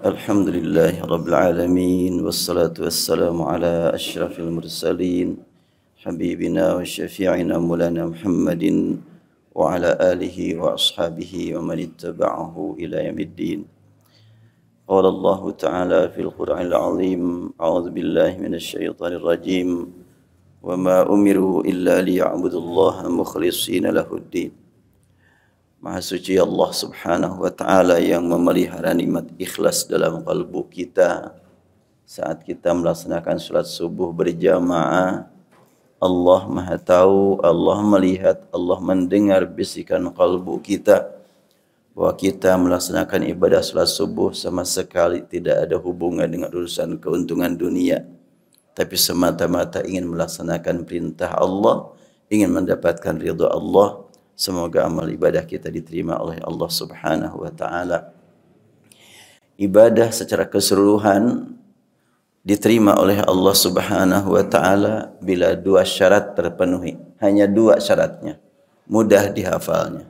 Alhamdulillahi Rabbil Alamin. Wassalatu wassalamu ala ashrafil mursalin Habibina wa syafi'ina mulana Muhammadin wa ala alihi wa ashabihi wa man ittaba'ahu ila yamiddin. Qala Allah Ta'ala fil Qur'anil Azim. A'udzu billahi minasy syaithanir rajim. Wa ma umiru illa liya'budullaha mukhlishina lahuddin. Maha suci Allah Subhanahu wa Ta'ala yang memelihara nikmat ikhlas dalam kalbu kita saat kita melaksanakan salat subuh berjamaah. Allah Maha tahu, Allah melihat, Allah mendengar bisikan kalbu kita bahwa kita melaksanakan ibadah salat subuh sama sekali tidak ada hubungan dengan urusan keuntungan dunia, tapi semata-mata ingin melaksanakan perintah Allah, ingin mendapatkan ridha Allah. Semoga amal ibadah kita diterima oleh Allah Subhanahu wa Ta'ala. Ibadah secara keseluruhan diterima oleh Allah Subhanahu wa Ta'ala bila dua syarat terpenuhi. Hanya dua syaratnya, mudah dihafalnya.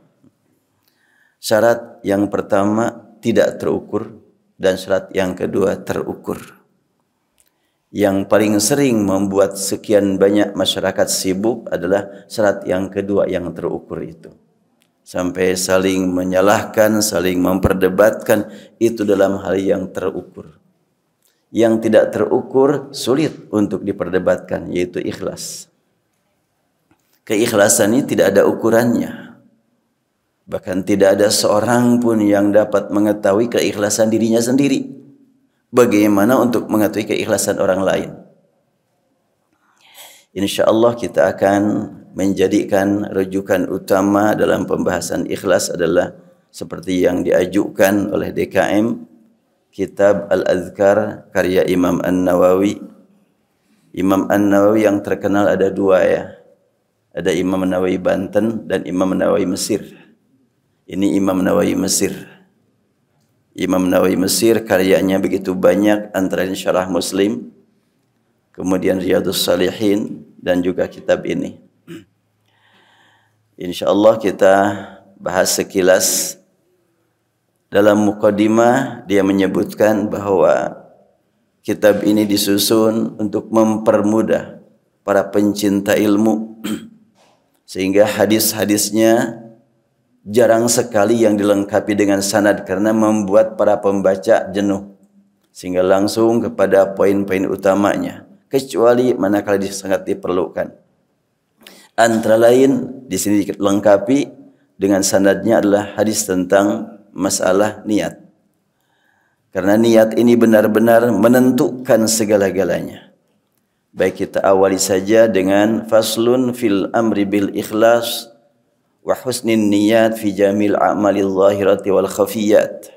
Syarat yang pertama tidak terukur dan syarat yang kedua terukur. Yang paling sering membuat sekian banyak masyarakat sibuk adalah syarat yang kedua yang terukur itu. Sampai saling menyalahkan, saling memperdebatkan, itu dalam hal yang terukur. Yang tidak terukur sulit untuk diperdebatkan, yaitu ikhlas. Keikhlasan ini tidak ada ukurannya. Bahkan tidak ada seorang pun yang dapat mengetahui keikhlasan dirinya sendiri. Bagaimana untuk mengetahui keikhlasan orang lain? InsyaAllah kita akan menjadikan rujukan utama dalam pembahasan ikhlas adalah seperti yang diajukan oleh DKM, Kitab Al-Adhkar karya Imam An-Nawawi. Imam An-Nawawi yang terkenal ada dua ya. Ada Imam Nawawi Banten dan Imam Nawawi Mesir. Ini Imam Nawawi Mesir. Imam Nawawi Mesir karyanya begitu banyak, antara Syarah Muslim, kemudian Riyadhus Shalihin, dan juga kitab ini. InsyaAllah kita bahas sekilas. Dalam muqaddimah dia menyebutkan bahwa kitab ini disusun untuk mempermudah para pencinta ilmu, sehingga hadis-hadisnya jarang sekali yang dilengkapi dengan sanad karena membuat para pembaca jenuh, sehingga langsung kepada poin-poin utamanya, kecuali manakala sangat diperlukan. Antara lain di sini dilengkapi dengan sanadnya adalah hadis tentang masalah niat, karena niat ini benar-benar menentukan segala-galanya. Baik, kita awali saja dengan faslun fil amri bil ikhlas wa husnin niyat fi jamil a'malil zahirati wal khafiyat.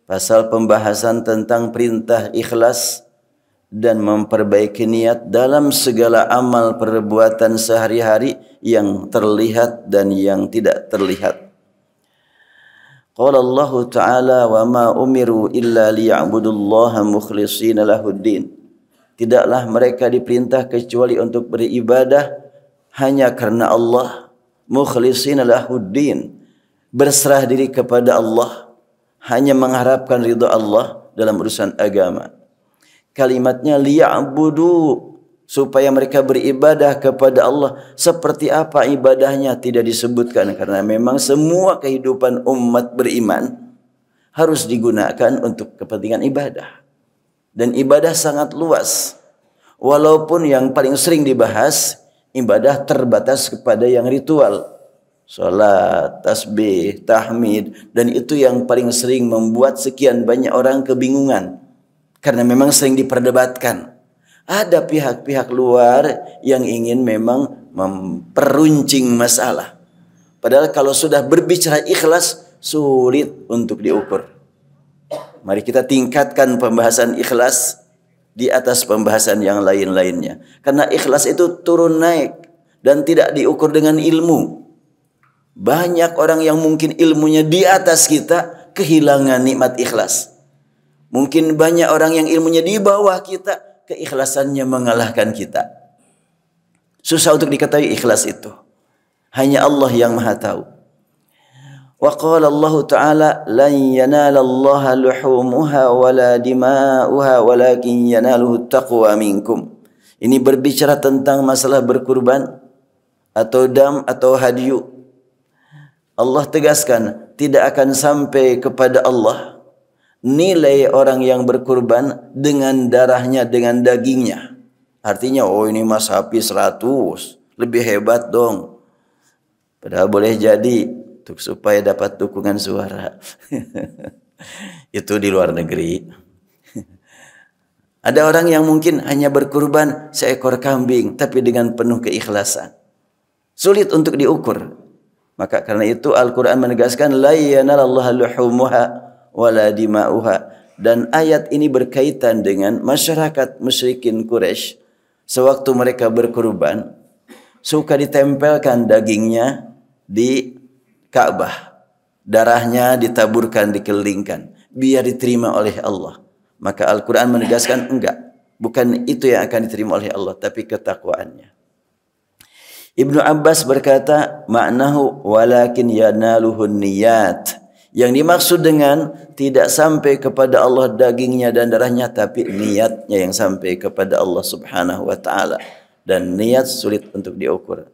Pasal pembahasan tentang perintah ikhlas dan memperbaiki niat dalam segala amal perbuatan sehari-hari yang terlihat dan yang tidak terlihat. Qala Allah Ta'ala wa ma umiru illa liya'budullaha mukhlishina lahuddin. Tidaklah mereka diperintah kecuali untuk beribadah hanya karena Allah, mukhlishina lahuddin, berserah diri kepada Allah, hanya mengharapkan ridha Allah dalam urusan agama. Kalimatnya liya'budu, supaya mereka beribadah kepada Allah. Seperti apa ibadahnya tidak disebutkan, karena memang semua kehidupan umat beriman harus digunakan untuk kepentingan ibadah, dan ibadah sangat luas. Walaupun yang paling sering dibahas ibadah terbatas kepada yang ritual, salat, tasbih, tahmid, dan itu yang paling sering membuat sekian banyak orang kebingungan karena memang sering diperdebatkan. Ada pihak-pihak luar yang ingin memang memperuncing masalah, padahal kalau sudah berbicara ikhlas sulit untuk diukur. Mari kita tingkatkan pembahasan ikhlas di atas pembahasan yang lain-lainnya, karena ikhlas itu turun naik dan tidak diukur dengan ilmu. Banyak orang yang mungkin ilmunya di atas kita kehilangan nikmat ikhlas. Mungkin banyak orang yang ilmunya di bawah kita, keikhlasannya mengalahkan kita. Susah untuk diketahui ikhlas itu. Hanya Allah yang Maha tahu. Wa qala Allah Ta'ala lan yanalallaha luhumuha wala dima'uha walakin yanaluhu taqwa minkum. Ini berbicara tentang masalah berkurban atau dam atau hadyu. Allah tegaskan tidak akan sampai kepada Allah nilai orang yang berkurban dengan darahnya, dengan dagingnya. Artinya, oh ini mas sapi 100, lebih hebat dong. Padahal boleh jadi supaya dapat dukungan suara. Itu di luar negeri. Ada orang yang mungkin hanya berkurban seekor kambing, tapi dengan penuh keikhlasan. Sulit untuk diukur. Maka karena itu Al-Quran menegaskan, la yanalallaha luhumuha wala dima'uha. Dan ayat ini berkaitan dengan masyarakat musyrikin Quraisy. Sewaktu mereka berkurban, suka ditempelkan dagingnya di Ka'bah. Darahnya ditaburkan, dikelilingkan. Biar diterima oleh Allah. Maka Al-Quran menegaskan, enggak. Bukan itu yang akan diterima oleh Allah, tapi ketakwaannya. Ibnu Abbas berkata, maknahu walakin yanaluhun niyat. Yang dimaksud dengan tidak sampai kepada Allah dagingnya dan darahnya, tapi niatnya yang sampai kepada Allah Subhanahu wa taala. Dan niat sulit untuk diukur.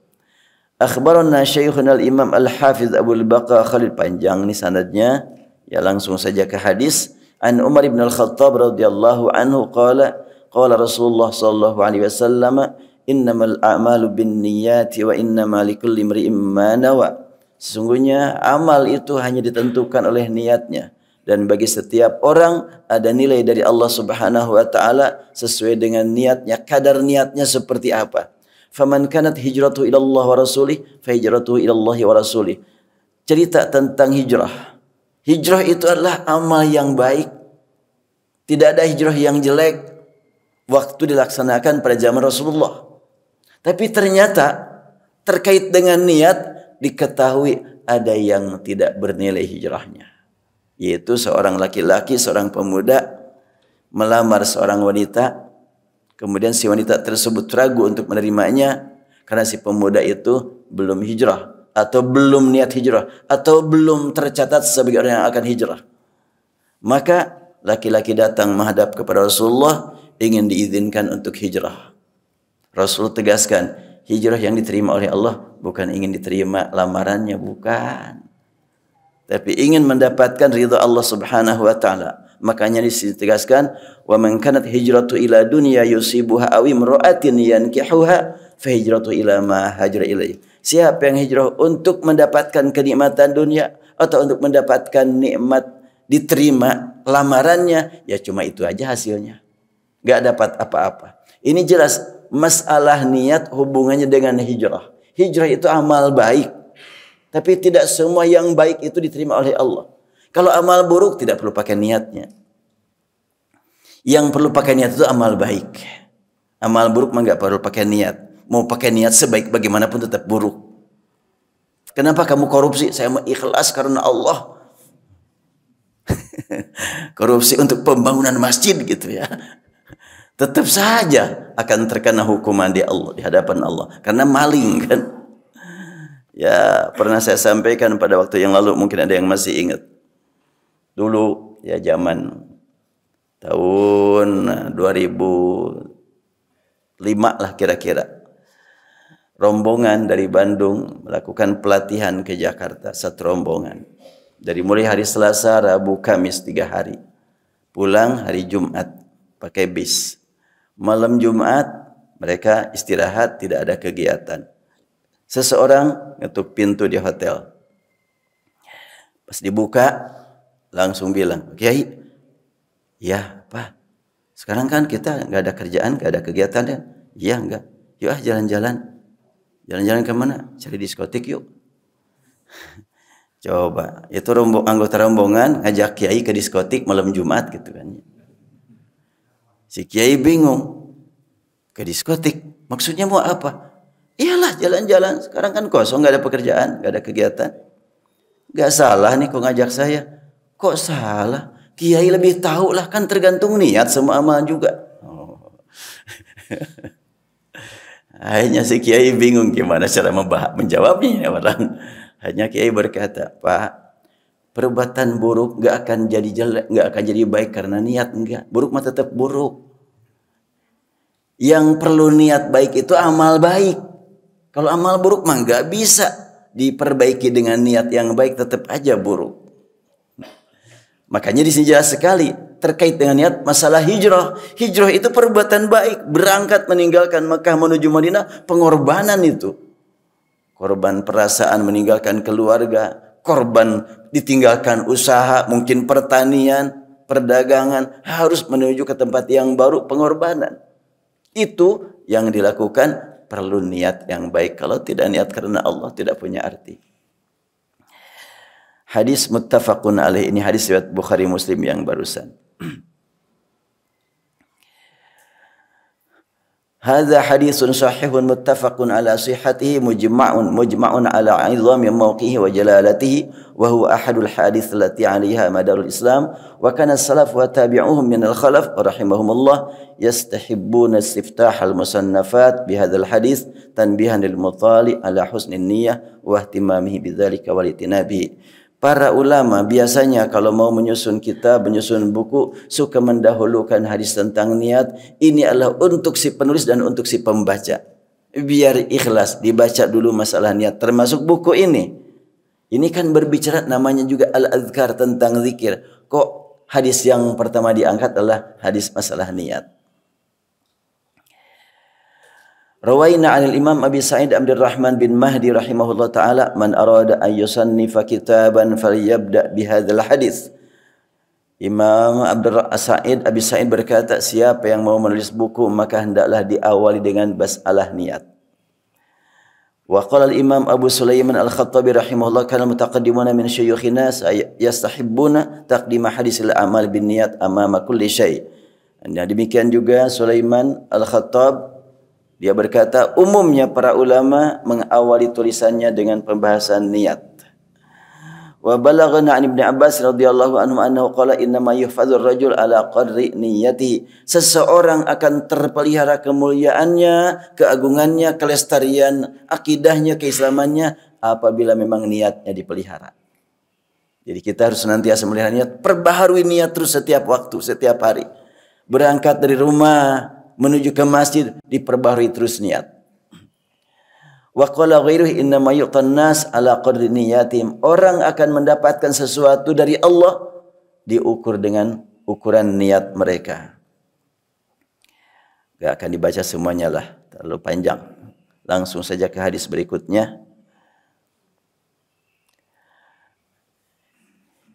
Akhbarana Syekhuna al-Imam Al-Hafiz Abu Al-Baqa Khalid, panjang nih sanadnya. Ya langsung saja ke hadis. An Umar ibn Al-Khattab radhiyallahu anhu qala Rasulullah sallallahu alaihi wasallam, innamal a'malu binniyati wa innamal likulli imri'in ma nawa. Sesungguhnya amal itu hanya ditentukan oleh niatnya, dan bagi setiap orang ada nilai dari Allah Subhanahu wa taala sesuai dengan niatnya, kadar niatnya seperti apa. Faman kanat hijratuhu ila Allah wa rasulih fa hijratuhu ila Allah wa rasulih. Cerita tentang hijrah. Hijrah itu adalah amal yang baik. Tidak ada hijrah yang jelek waktu dilaksanakan pada zaman Rasulullah. Tapi ternyata terkait dengan niat diketahui ada yang tidak bernilai hijrahnya. Yaitu seorang laki-laki, seorang pemuda melamar seorang wanita. Kemudian si wanita tersebut ragu untuk menerimanya karena si pemuda itu belum hijrah, atau belum niat hijrah, atau belum tercatat sebagai orang yang akan hijrah. Maka laki-laki datang menghadap kepada Rasulullah ingin diizinkan untuk hijrah. Rasul tegaskan, hijrah yang diterima oleh Allah bukan ingin diterima lamarannya, bukan. Tapi ingin mendapatkan ridha Allah Subhanahu wa taala. Makanya ditegaskan, wa man kanat hijratu ila dunya yusibuha aw imra'atin yankihuha fa hijratu ila ma hajara ilaih. Siapa yang hijrah untuk mendapatkan kenikmatan dunia atau untuk mendapatkan nikmat diterima lamarannya, ya cuma itu aja hasilnya. Enggak dapat apa-apa. Ini jelas masalah niat hubungannya dengan hijrah. Hijrah itu amal baik. Tapi tidak semua yang baik itu diterima oleh Allah. Kalau amal buruk tidak perlu pakai niatnya. Yang perlu pakai niat itu amal baik. Amal buruk mah enggak perlu pakai niat. Mau pakai niat sebaik bagaimanapun tetap buruk. Kenapa kamu korupsi? Saya mau ikhlas karena Allah. Korupsi untuk pembangunan masjid gitu ya. Tetap saja akan terkena hukuman di Allah, di hadapan Allah. Karena maling kan. Ya, pernah saya sampaikan pada waktu yang lalu, mungkin ada yang masih ingat. Dulu ya zaman tahun 2005 lah kira-kira. Rombongan dari Bandung melakukan pelatihan ke Jakarta, satu rombongan. Dari mulai hari Selasa, Rabu, Kamis 3 hari. Pulang hari Jumat pakai bis. Malam Jumat mereka istirahat, tidak ada kegiatan. Seseorang ngetuk pintu di hotel. Pas dibuka langsung bilang, "Kiai, ya Pak, sekarang kan kita nggak ada kerjaan, nggak ada kegiatan ya?" "Iya enggak." "Yuk jalan-jalan." "Jalan-jalan kemana?" "Cari diskotik yuk." Coba, itu anggota rombongan ngajak Kiai ke diskotik malam Jumat gitu kan. Si Kiai bingung. Ke diskotik, maksudnya mau apa? Iyalah jalan-jalan, sekarang kan kosong, nggak ada pekerjaan, nggak ada kegiatan. Nggak salah nih kok ngajak saya. Kok salah? Kiai lebih tahu lah, kan tergantung niat semua amal juga. Oh. Akhirnya si Kiai bingung gimana cara menjawabnya orang. Hanya Kiai berkata, "Pak, Perbuatan buruk nggak akan jadi jelek, nggak akan jadi baik karena niat, enggak. Buruk mah tetap buruk. Yang perlu niat baik itu amal baik. Kalau amal buruk mah nggak bisa diperbaiki dengan niat yang baik, tetap aja buruk. Makanya di sini jelas sekali terkait dengan niat masalah hijrah. Hijrah itu perbuatan baik, berangkat meninggalkan Mekah menuju Madinah, pengorbanan itu. Korban perasaan meninggalkan keluarga, korban ditinggalkan usaha, mungkin pertanian, perdagangan, harus menuju ke tempat yang baru, pengorbanan. Itu yang dilakukan, perlu niat yang baik. Kalau tidak niat karena Allah, tidak punya arti. Hadis muttafaqun alaih, ini hadis riwayat Bukhari Muslim yang barusan. Hadza haditsun sahihun muttafaqun ala sihhatihi mujma'un ala 'idhami mawqihi wa jalalatihi wa huwa ahadul hadits allati 'alaiha madarul Islam wa kana as-salaf wa tabi'uhum min al-khalaf rahimahumullah yastahibbuna istiftah al-musannafat bihadzal hadits tanbihan lil mutali' ala husnin niyyah wa ihtimamihi bidzalika wal itinabihi. Para ulama biasanya kalau mau menyusun kitab, menyusun buku, suka mendahulukan hadis tentang niat. Ini adalah untuk si penulis dan untuk si pembaca. Biar ikhlas, dibaca dulu masalah niat. Termasuk buku ini. Ini kan berbicara namanya juga al-adhkar, tentang zikir. Kok hadis yang pertama diangkat adalah hadis masalah niat. Rawaina 'anil Imam Abi Sa'id Abdurrahman bin Mahdi rahimahullah taala, man arada an yusannifa kitaban falyabda bihadzal hadis. Imam Sa'id Abi Sa'id berkata, siapa yang mau menulis buku maka hendaklah diawali dengan masalah niat. Wa qala al-Imam Abu Sulaiman Al-Khattabi rahimahullah, kana mutaqaddimuna min syuyukhina yastahibbuna taqdima hadisil amal bin niyat amama kulli syai'. Dan demikian juga Sulaiman Al-Khattab, dia berkata, umumnya para ulama mengawali tulisannya dengan pembahasan niat. Wa balaghana an Ibnu Abbas radhiyallahu anhu annahu qala innama yuhfadzur rajul ala qadri niyyatihi. Seseorang akan terpelihara kemuliaannya, keagungannya, kelestarian akidahnya, keislamannya apabila memang niatnya dipelihara. Jadi kita harus senantiasa melihara niat, perbaharui niat terus setiap waktu, setiap hari. Berangkat dari rumah menuju ke masjid, diperbaharui terus niat. Wa qala ghairuhu innama yu'tan nas ala qadri niyatim. Orang akan mendapatkan sesuatu dari Allah diukur dengan ukuran niat mereka. Gak akan dibaca semuanya lah, terlalu panjang. Langsung saja ke hadis berikutnya.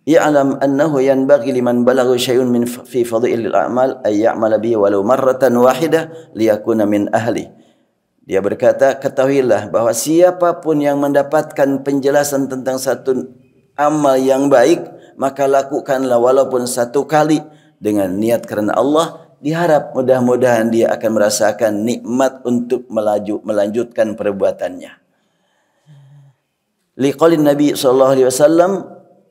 Ya'lam annahu yanbaghi liman balagha syai'un min fi fadhilil a'mal ay ya'mala bihi walau marratan wahidah liyakuna min ahli. Dia berkata, ketahuilah bahwa siapapun yang mendapatkan penjelasan tentang satu amal yang baik, maka lakukanlah walaupun satu kali dengan niat karena Allah. Diharap mudah-mudahan dia akan merasakan nikmat untuk melanjutkan perbuatannya. Liqaulin Nabi sallallahu alaihi wasallam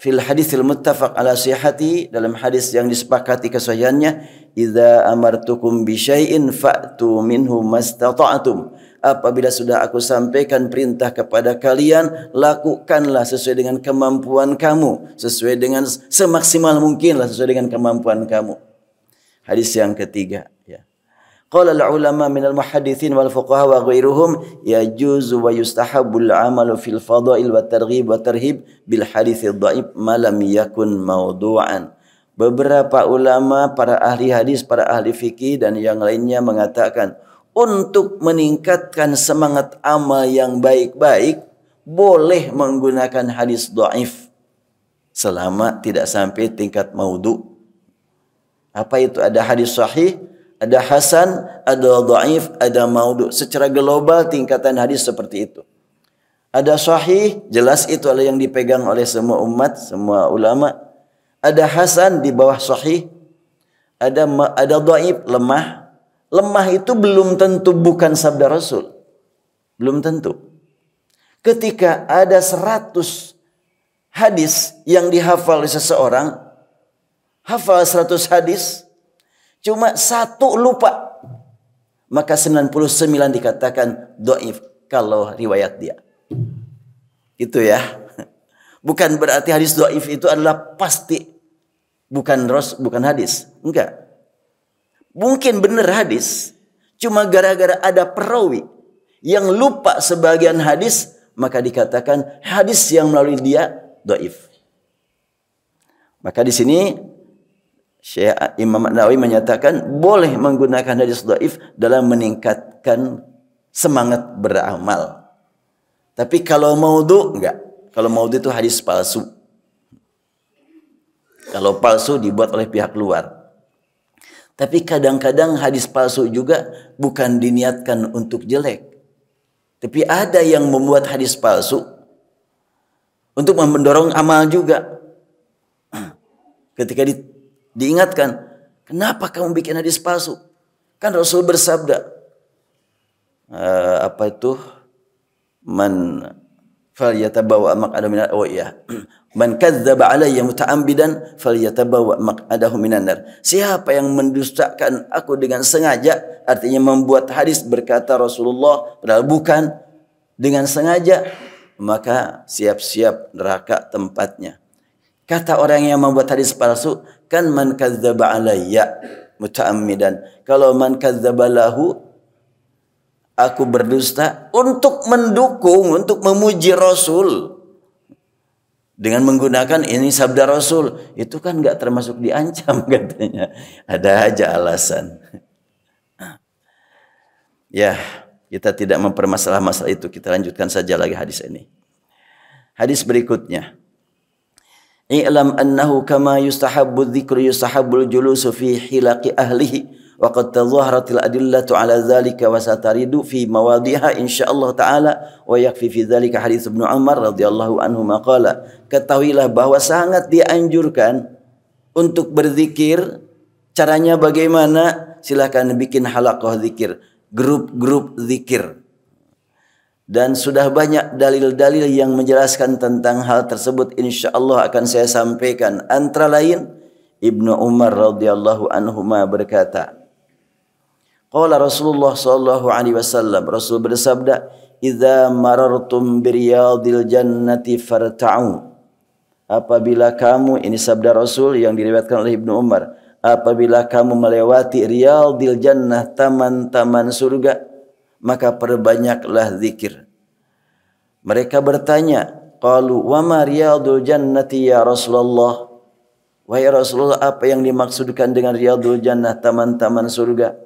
fil haditsil muttafaq ala sihhati, dalam hadis yang disepakati kesahihannya, idza amartukum bi syai'in fa'tu minhu mastata'tum. Apabila sudah aku sampaikan perintah kepada kalian, lakukanlah sesuai dengan kemampuan kamu, sesuai dengan semaksimal mungkinlah, sesuai dengan kemampuan kamu. Hadis yang ketiga, ya. Qala al-ulama min al-muhadditsin wal fuqaha wa ghairuhum yajuzu wa yustahabbul amalu fil fadail wa targhib wa tarhib bil hadits dhaif ma lam yakun mawdu'an. Beberapa ulama, para ahli hadis, para ahli fikih dan yang lainnya mengatakan untuk meningkatkan semangat amal yang baik-baik boleh menggunakan hadis dhaif selama tidak sampai tingkat maudhu. Apa itu? Ada hadis sahih, ada hasan, ada dhaif, ada maudhu. Secara global tingkatan hadis seperti itu. Ada sahih, jelas itu adalah yang dipegang oleh semua umat, semua ulama. Ada hasan di bawah sahih. Ada dhaif, lemah. Lemah itu belum tentu bukan sabda Rasul. Belum tentu. Ketika ada 100 hadis yang dihafal oleh seseorang, hafal 100 hadis, cuma satu lupa, maka 99 dikatakan dhaif kalau riwayat dia. Itu ya. Bukan berarti hadis dhaif itu adalah pasti bukan hadis. Enggak. Mungkin benar hadis, cuma gara-gara ada perawi yang lupa sebagian hadis, maka dikatakan hadis yang melalui dia dhaif. Maka di sini Syekh Imam Nawawi menyatakan boleh menggunakan hadis dhaif dalam meningkatkan semangat beramal. Tapi kalau maudhu enggak. Kalau maudhu itu hadis palsu. Kalau palsu dibuat oleh pihak luar. Tapi kadang-kadang hadis palsu juga bukan diniatkan untuk jelek. Tapi ada yang membuat hadis palsu untuk mendorong amal juga. Ketika diingatkan, kenapa kamu bikin hadis palsu? Kan Rasul bersabda, man falyatabawa maq'adahu minan nar. Man kadzdzaba alayya muta'ammidan falyatabawa maq'adahu minan nar. Siapa yang mendustakan aku dengan sengaja, artinya membuat hadis berkata Rasulullah padahal bukan dengan sengaja, maka siap-siap neraka tempatnya. Kata orang yang membuat hadis palsu, kan man kadzdzaba alayya muta'ammidan. Kalau man kadzdzaba lahu, aku berdusta untuk mendukung, untuk memuji Rasul. Dengan menggunakan ini sabda Rasul. Itu kan nggak termasuk diancam katanya. Ada aja alasan. Ya, kita tidak mempermasalah masalah itu. Kita lanjutkan saja lagi hadis ini. Hadis berikutnya. I'lam annahu kama yustahabbu dzikru yustahabbul julusu fi hilaqi ahlihi. وقد تظاهرت الأدلة على ذلك وسترد في مواضعها إن شاء الله تعالى ويكفي في ذلك حديث ابن عمر رضي الله عنهما قال. Ketahuilah bahwa sangat dianjurkan untuk berzikir. Caranya bagaimana? Silakan bikin halaqah zikir, grup-grup zikir. Dan sudah banyak dalil-dalil yang menjelaskan tentang hal tersebut, insyaallah akan saya sampaikan. Antara lain Ibnu Umar radhiyallahu anhuma berkata, qala Rasulullah sallallahu alaihi wasallam, Rasul bersabda, "Idza marartum biriyadil jannati farta'u." Apabila kamu, ini sabda Rasul yang diriwayatkan oleh Ibnu Umar, apabila kamu melewati riyadil jannah, taman-taman surga, maka perbanyaklah zikir. Mereka bertanya, qalu wa ma riyadul jannati ya Rasulullah? Wahai Rasulullah, apa yang dimaksudkan dengan riyadul jannah, taman-taman surga?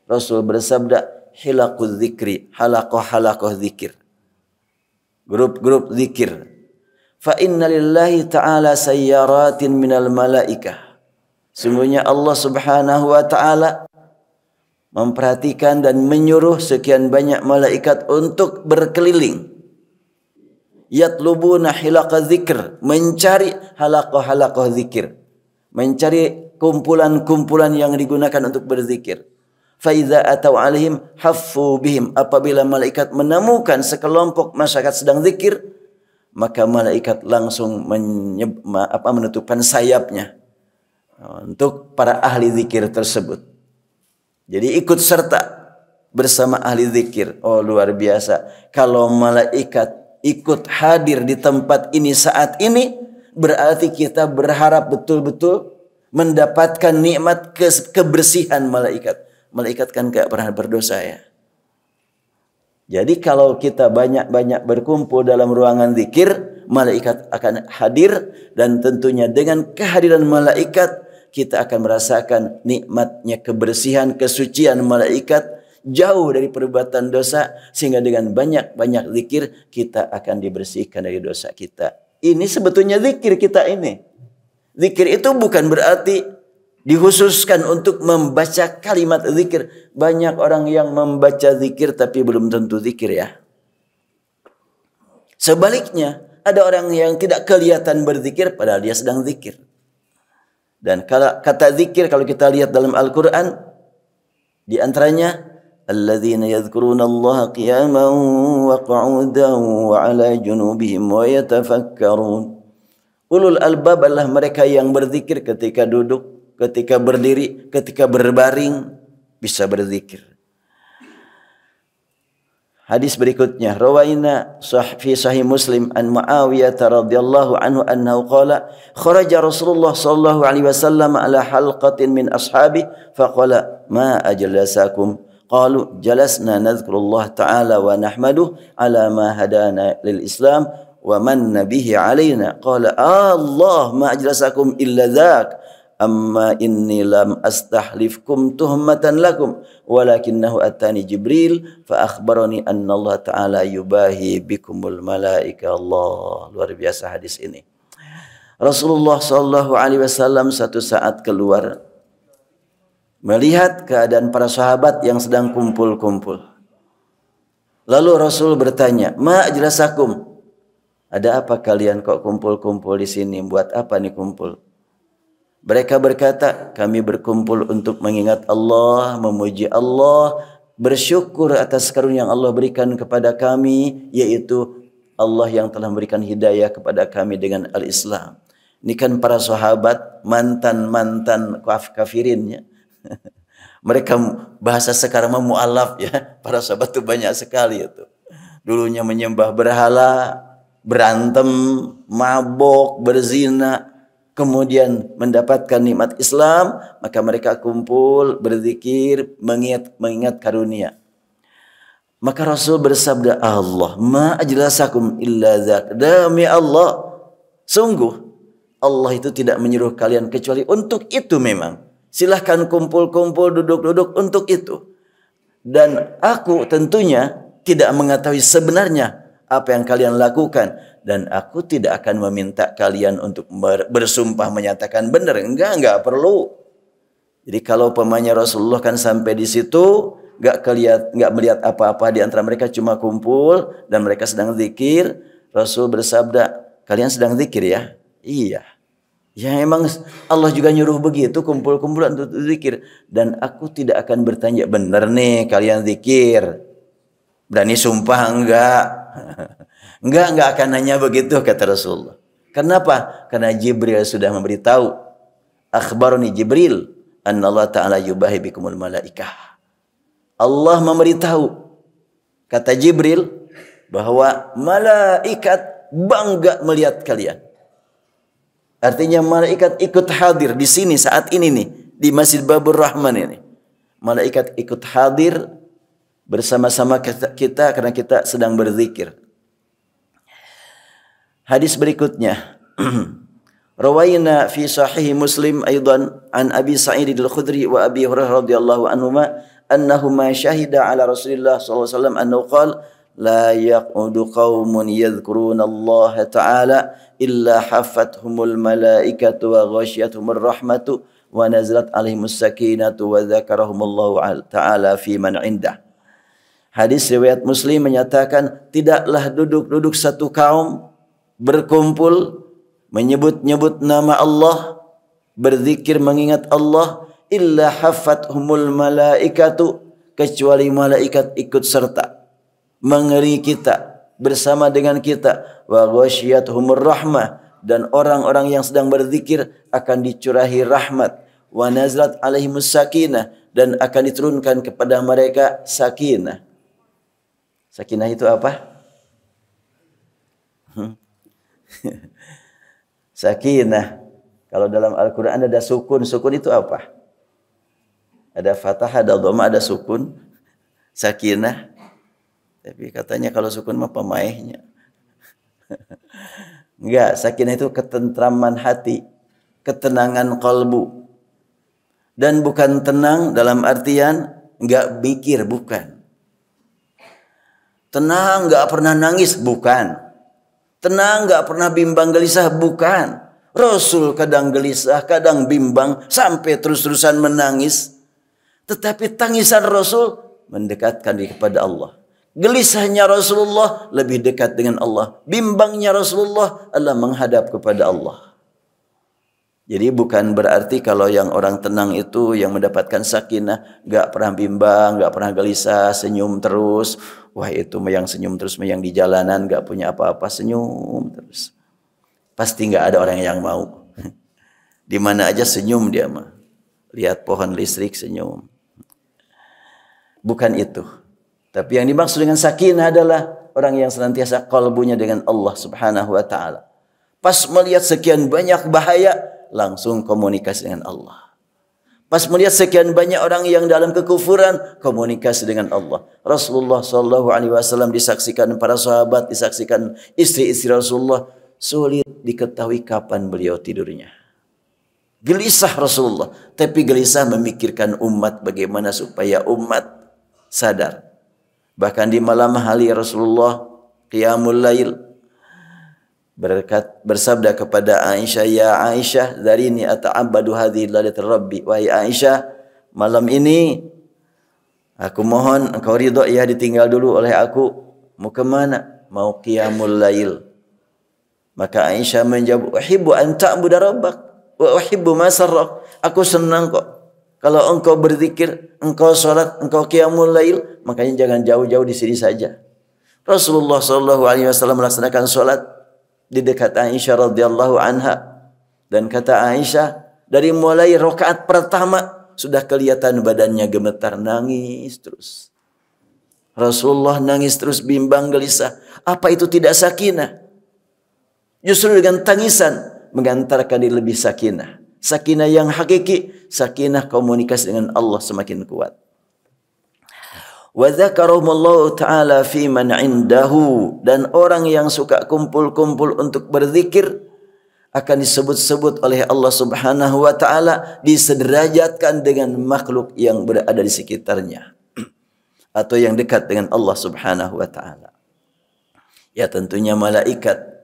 Rasul bersabda, hilaquz zikri, halaqah zikir, grup-grup zikir. Fa inna lillahi ta'ala sayyaratin minal malaikah. Sungguhnya Allah subhanahu wa ta'ala memperhatikan dan menyuruh sekian banyak malaikat untuk berkeliling. Yatlubuna hilaqa zikr, mencari halaqah zikir, mencari kumpulan-kumpulan yang digunakan untuk berzikir. Faiza atau alaihim haffu bihim, apabila malaikat menemukan sekelompok masyarakat sedang zikir, maka malaikat langsung menutupkan sayapnya untuk para ahli zikir tersebut. Jadi ikut serta bersama ahli zikir. Oh, luar biasa. Kalau malaikat ikut hadir di tempat ini saat ini, berarti kita berharap betul-betul mendapatkan nikmat kebersihan malaikat. Malaikat kan gak pernah berdosa ya. Jadi kalau kita banyak-banyak berkumpul dalam ruangan zikir, malaikat akan hadir, dan tentunya dengan kehadiran malaikat kita akan merasakan nikmatnya kebersihan, kesucian malaikat, jauh dari perbuatan dosa, sehingga dengan banyak-banyak zikir kita akan dibersihkan dari dosa kita. Ini sebetulnya zikir kita ini. Zikir itu bukan berarti dikhususkan untuk membaca kalimat zikir. Banyak orang yang membaca zikir tapi belum tentu zikir ya. Sebaliknya, ada orang yang tidak kelihatan berzikir padahal dia sedang zikir. Dan kata zikir kalau kita lihat dalam Al-Quran, di antaranya alladzina yadhkuruna Allah qiyaman wa qu'udan wa ala junubihim wa yatafakkarun. Ulul albab adalah mereka yang berzikir ketika duduk, ketika berdiri, ketika berbaring, bisa berzikir. Hadis berikutnya, rawaina fi sahih Muslim an Muawiyah radhiyallahu anhu annahu qala kharaja Rasulullah sallallahu alaihi wasallam ala halqatin min ashabi faqala ma ajlasakum qalu jalasna nadhkurullah ta'ala wa nahmaduhu ala ma hadana lil Islam wa manna bihi alaina qala Allah ma ajlasakum illa dzak amma inni lam astahlifkum tuhmatan lakum walakinnahu atani Jibril fa akhbarani anna Allah ta'ala yubahi bikumul malaika. Allah, luar biasa hadis ini. Rasulullah sallallahu alaihi wasallam satu saat keluar melihat keadaan para sahabat yang sedang kumpul-kumpul. Lalu Rasul bertanya, "Ma ajlasakum?" Ada apa kalian kok kumpul-kumpul di sini? Buat apa nih kumpul? Mereka berkata, kami berkumpul untuk mengingat Allah, memuji Allah, bersyukur atas karunia yang Allah berikan kepada kami, yaitu Allah yang telah memberikan hidayah kepada kami dengan al-Islam. Ini kan para sahabat mantan-mantan kafirinnya. Mereka bahasa sekarang mu'alaf ya. Para sahabat itu banyak sekali itu. Dulunya menyembah berhala, berantem, mabok, berzina. Kemudian mendapatkan nikmat Islam, maka mereka kumpul, berzikir, mengingat karunia. Maka Rasul bersabda, Allah ma ajlasakum illa dzak. Demi Allah, sungguh Allah itu tidak menyuruh kalian kecuali untuk itu memang. Silahkan kumpul-kumpul, duduk-duduk untuk itu. Dan aku tentunya tidak mengetahui sebenarnya apa yang kalian lakukan. Dan aku tidak akan meminta kalian untuk bersumpah menyatakan benar. Enggak perlu. Jadi kalau pemanya Rasulullah kan sampai di situ, enggak melihat apa-apa di antara mereka, cuma kumpul dan mereka sedang zikir. Rasul bersabda, kalian sedang zikir ya? Iya. Ya emang Allah juga nyuruh begitu, kumpul-kumpulan untuk zikir. Dan aku tidak akan bertanya, benar nih kalian zikir. Berani sumpah enggak? Enggak akan nanya begitu kata Rasulullah. Kenapa? Karena Jibril sudah memberitahu. Akhbarani Jibril anna Allah ta'ala yubahi bikumul malaikah. Allah memberitahu, kata Jibril, bahwa malaikat bangga melihat kalian. Artinya malaikat ikut hadir di sini saat ini nih, di Masjid Babur Rahman ini. Malaikat ikut hadir bersama-sama kita karena kita sedang berzikir. Hadis berikutnya. Rawaina fi sahih Muslim aidan an Abi Sa'id al-Khudri wa Abi Hurairah radhiyallahu anhuma annahuma syahida ala Rasulillah sallallahu alaihi wasallam annahu qala la yaqudu qaumun yadhkuruna Allah ta'ala illa hafathumul malaikatu wa ghasyiyatuhumur rahmatu wa nazalat alaihimus sakinatu wa dzakarahumullahu ta'ala fi man indah. Hadis riwayat Muslim menyatakan tidaklah duduk satu kaum berkumpul menyebut-nyebut nama Allah, berzikir mengingat Allah, illa hafathumul malaikatu, kecuali malaikat ikut serta mengeri kita, bersama dengan kita, wa ghasyiyatuhumur rahmah, dan orang-orang yang sedang berzikir akan dicurahi rahmat, wa nazalat alaihimus sakinah, dan akan diturunkan kepada mereka sakinah. Sakinah itu apa? Sakinah. Kalau dalam Al-Quran ada sukun. Sukun itu apa? Ada fathah, ada dhamma, ada sukun. Sakinah. Tapi katanya kalau sukun mah pemaihnya. Enggak, sakinah itu ketentraman hati, ketenangan kalbu. Dan bukan tenang dalam artian enggak mikir, bukan. Tenang, enggak pernah nangis, bukan. Tenang, enggak pernah bimbang gelisah, bukan. Rasul kadang gelisah, kadang bimbang, sampai terus-terusan menangis. Tetapi tangisan Rasul mendekatkan diri kepada Allah. Gelisahnya Rasulullah lebih dekat dengan Allah. Bimbangnya Rasulullah adalah menghadap kepada Allah. Jadi bukan berarti kalau yang orang tenang itu yang mendapatkan sakinah, enggak pernah bimbang, enggak pernah gelisah, senyum terus. Wah itu yang senyum terus, yang di jalanan enggak punya apa-apa, senyum terus. Pasti enggak ada orang yang mau. Di mana aja senyum dia mah. Lihat pohon listrik senyum. Bukan itu. Tapi yang dimaksud dengan sakinah adalah orang yang senantiasa qalbunya dengan Allah Subhanahu wa taala. Pas melihat sekian banyak bahaya, langsung komunikasi dengan Allah. Pas melihat sekian banyak orang yang dalam kekufuran, komunikasi dengan Allah. Rasulullah sallallahu alaihi wasallam disaksikan para sahabat, disaksikan istri-istri Rasulullah, sulit diketahui kapan beliau tidurnya. Gelisah Rasulullah, tapi gelisah memikirkan umat bagaimana supaya umat sadar. Bahkan di malam hari Rasulullah qiyamul lail bersabda kepada Aisyah, "Ya Aisyah, darini ata'abbadu hadhihi lailatul rabbi." Wahai Aisyah, malam ini aku mohon engkau ridha ya ditinggal dulu oleh aku. Mau ke mana? Mau qiyamul lail. Maka Aisyah menjawab, "Uhibbu an ta'budu rabbak wa uhibbu ma sarrak." Aku senang kok kalau engkau berzikir, engkau salat, engkau qiyamul lail, makanya jangan jauh-jauh di sini saja. Rasulullah sallallahu alaihi wasallam melaksanakan salat di dekat Aisyah radhiyallahu anha, dan kata Aisyah, dari mulai rakaat pertama sudah kelihatan badannya gemetar, nangis terus. Rasulullah nangis terus, bimbang gelisah. Apa itu tidak sakinah? Justru dengan tangisan mengantarkan diri lebih sakinah. Sakinah yang hakiki, sakinah komunikasi dengan Allah semakin kuat. Wa dzakarahumullahu ta'ala fi man 'indahu, dan orang yang suka kumpul-kumpul untuk berzikir akan disebut-sebut oleh Allah Subhanahu wa taala, disederajatkan dengan makhluk yang berada di sekitarnya atau yang dekat dengan Allah Subhanahu wa taala. Ya tentunya malaikat.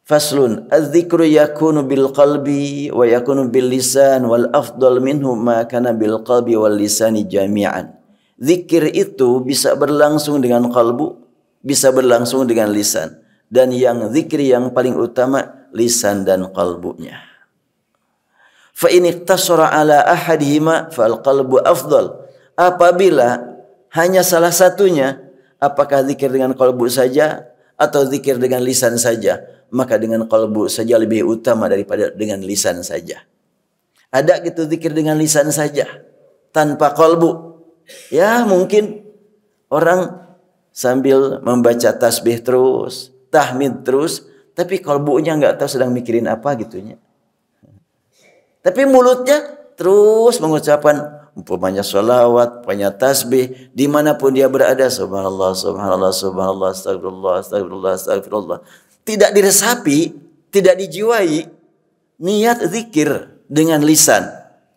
Faslun, az-zikru yakunu bil qalbi wa yakunu bil lisan wal afdal minhu ma kana bil qalbi wal lisani jami'an. Zikir itu bisa berlangsung dengan kalbu, bisa berlangsung dengan lisan. Dan yang zikir yang paling utama, lisan dan kalbunya. Fa in iktasara ala ahadihima fal qalbu afdal. Apabila hanya salah satunya, apakah zikir dengan kalbu saja atau zikir dengan lisan saja, maka dengan kalbu saja lebih utama daripada dengan lisan saja. Ada gitu zikir dengan lisan saja tanpa kalbu. Ya mungkin orang sambil membaca tasbih terus, tahmid terus, tapi kalbunya nggak tahu sedang mikirin apa gitunya. Tapi mulutnya terus mengucapkan umpamanya sholawat, umpamanya tasbih, dimanapun dia berada, subhanallah, subhanallah, subhanallah, astagfirullah, astagfirullah, astagfirullah. Tidak diresapi, tidak dijiwai, niat zikir dengan lisan.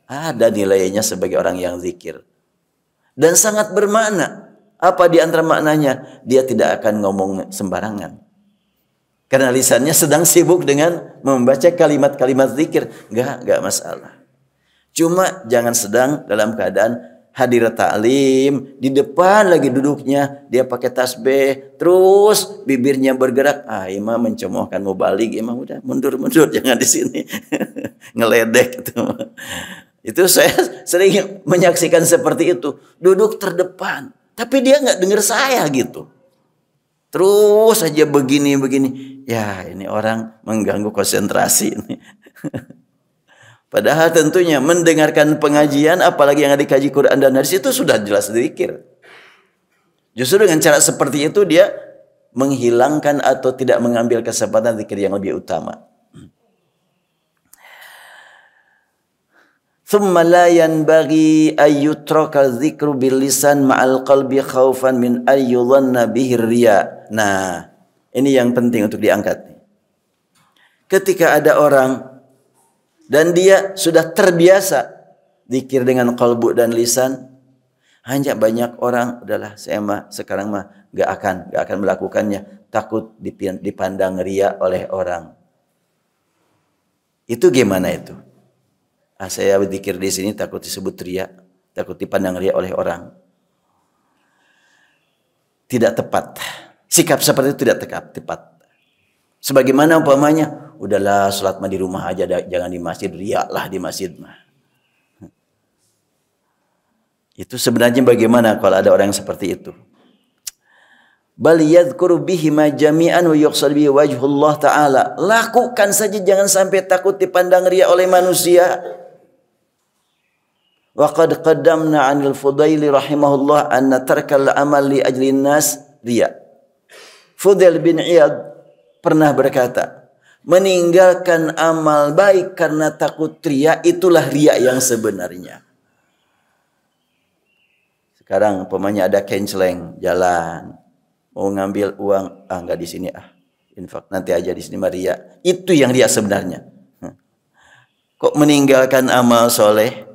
Ada nilainya sebagai orang yang zikir. Dan sangat bermakna. Apa di antara maknanya? Dia tidak akan ngomong sembarangan. Karena lisannya sedang sibuk dengan membaca kalimat-kalimat zikir. Enggak masalah. Cuma jangan sedang dalam keadaan hadir ta'lim, di depan lagi duduknya, dia pakai tasbih, terus bibirnya bergerak. Imam mencemoohkan mau balik, imam udah mundur, jangan di sini. Ngeledek itu. Itu saya sering menyaksikan seperti itu. Duduk terdepan, tapi dia nggak dengar saya gitu. Terus saja begini. Ya ini orang mengganggu konsentrasi ini. Padahal tentunya mendengarkan pengajian, apalagi yang dikaji Quran dan hadis, itu sudah jelas zikir. Justru dengan cara seperti itu dia menghilangkan atau tidak mengambil kesempatan zikir yang lebih utama. Thumma la yanbaghi ay yutraka dzikru bil lisan ma'al qalbi khaufan min ay yudhanna bihi riya. Nah, ini yang penting untuk diangkat. Ketika ada orang dan dia sudah terbiasa zikir dengan qalbu dan lisan, hanya banyak orang, udahlah saya sekarang enggak akan melakukannya, takut dipandang riya oleh orang. Itu gimana itu? Saya berzikir di sini takut disebut riya, takut dipandang riya oleh orang. Tidak tepat. Sikap seperti itu tidak tepat. Sebagaimana umpamanya, udahlah salat mah di rumah aja, jangan di masjid, riya lah di masjid mah. Itu sebenarnya bagaimana kalau ada orang yang seperti itu? Bal yadhkuru bihima jami'an wa yuqsad bihi wajhullah ta'ala. Lakukan saja, jangan sampai takut dipandang riya oleh manusia. Wa qad qaddamna 'anil Fudaili rahimahullah anna tarkal amal li ajli nas riya. Fudail bin Iyad pernah berkata, meninggalkan amal baik karena takut riya itulah riya yang sebenarnya. Sekarang umpamanya ada kenceleng jalan, mau ngambil uang, enggak di sini infak nanti aja, di sini riya. Itu yang riya sebenarnya. Kok meninggalkan amal soleh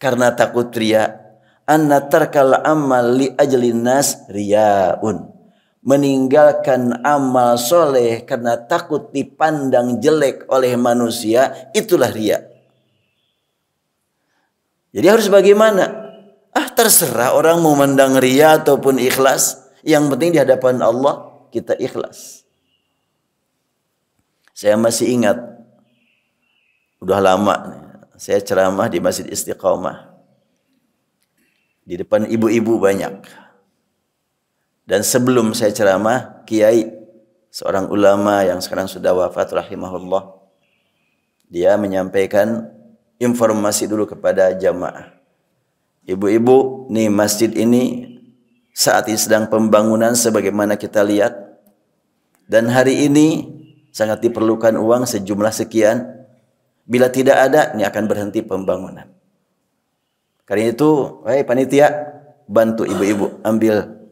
karena takut riya? Anna tarkal amal li ajlin nas riyaun. Meninggalkan amal soleh karena takut dipandang jelek oleh manusia, itulah riya. Jadi harus bagaimana? Terserah orang mau memandang riya ataupun ikhlas. Yang penting di hadapan Allah kita ikhlas. Saya masih ingat, udah lama nih, saya ceramah di Masjid Istiqomah. Di depan ibu-ibu banyak. Dan sebelum saya ceramah, Kiai, seorang ulama yang sekarang sudah wafat rahimahullah, dia menyampaikan informasi dulu kepada jamaah. Ibu-ibu, nih masjid ini saat ini sedang pembangunan sebagaimana kita lihat. Dan hari ini sangat diperlukan uang sejumlah sekian. Bila tidak ada, ini akan berhenti pembangunan. Karena itu, panitia, bantu ibu-ibu ambil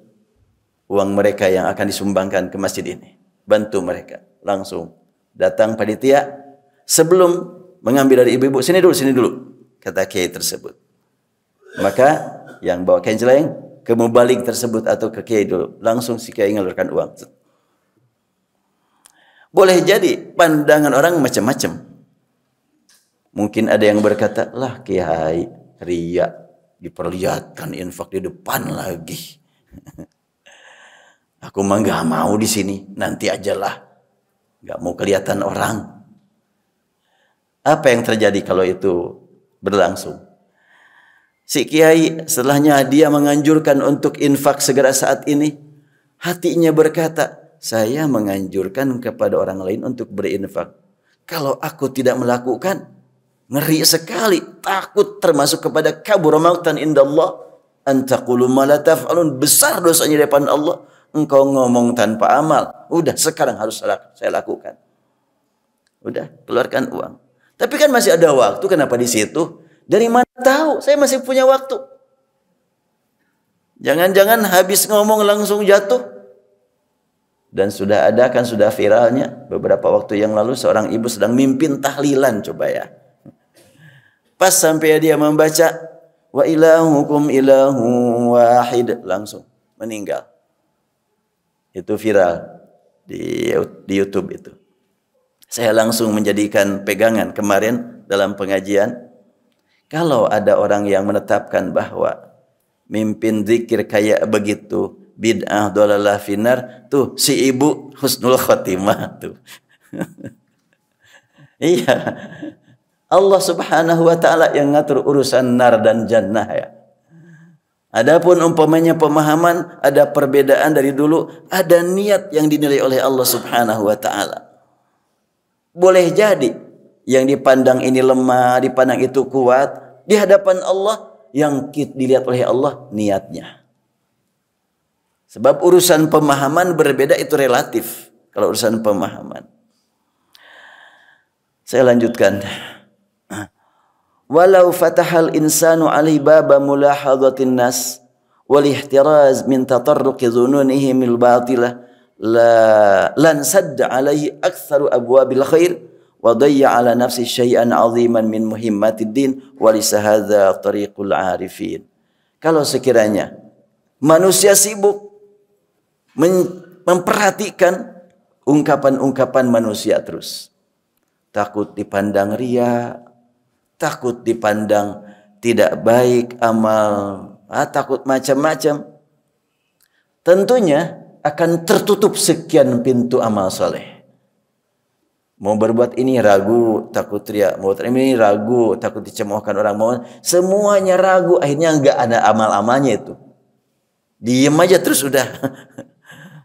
uang mereka yang akan disumbangkan ke masjid ini. Bantu mereka. Langsung datang panitia. Sebelum mengambil dari ibu-ibu, sini dulu, kata kiai tersebut. Maka yang bawa kenceleng ke mubalik tersebut atau ke kiai dulu. Langsung si kiai ngalurkan uang. Boleh jadi pandangan orang macam-macam. Mungkin ada yang berkata, lah kiai, riya, diperlihatkan infak di depan lagi. Aku mah nggak mau di sini, nanti ajalah. Nggak mau kelihatan orang. Apa yang terjadi kalau itu berlangsung? Si kiai setelahnya dia menganjurkan untuk infak segera saat ini. Hatinya berkata, saya menganjurkan kepada orang lain untuk berinfak. Kalau aku tidak melakukan, ngeri sekali, takut termasuk kepada kabur maqtan indallah an taqulu ma la taf'alun, besar dosanya di depan Allah. Engkau ngomong tanpa amal. Udah sekarang harus saya lakukan. Udah keluarkan uang. Tapi kan masih ada waktu, kenapa di situ? Dari mana tahu? Saya masih punya waktu. Jangan-jangan habis ngomong langsung jatuh. Dan sudah ada kan, sudah viralnya beberapa waktu yang lalu seorang ibu sedang mimpin tahlilan, coba ya. Pas sampai dia membaca wa ilahukum ilahu wahid, langsung meninggal. Itu viral di YouTube itu. Saya langsung menjadikan pegangan kemarin dalam pengajian. Kalau ada orang yang menetapkan bahwa mimpin zikir kayak begitu bid'ah dhalalah finar, tuh si ibu husnul khotimah tuh. Iya. Allah Subhanahu wa taala yang ngatur urusan nar dan jannah ya. Adapun umpamanya pemahaman, ada perbedaan dari dulu, ada niat yang dinilai oleh Allah Subhanahu wa taala. Boleh jadi yang dipandang ini lemah, dipandang itu kuat, di hadapan Allah yang dilihat oleh Allah niatnya. Sebab urusan pemahaman berbeda, itu relatif. Kalau urusan pemahaman. Saya lanjutkan. Walau fatahal insanu alaihi baba mulahadhatin nas wal ihtiraz min tatarruqi dhununihim al batilah lan sadda alaihi aktsaru abwabil khair wa dayya ala nafsi syai'an 'aziman min muhimmatid din wa lisa hadza tariqul 'arifin. Kalau sekiranya manusia sibuk memperhatikan ungkapan-ungkapan manusia terus, takut dipandang riya, takut dipandang tidak baik amal, takut macam-macam, tentunya akan tertutup sekian pintu amal soleh. Mau berbuat ini ragu, takut riya, mau ini ragu, takut dicemoohkan orang, mau semuanya ragu, akhirnya enggak ada amal-amalnya itu. Diam aja terus udah.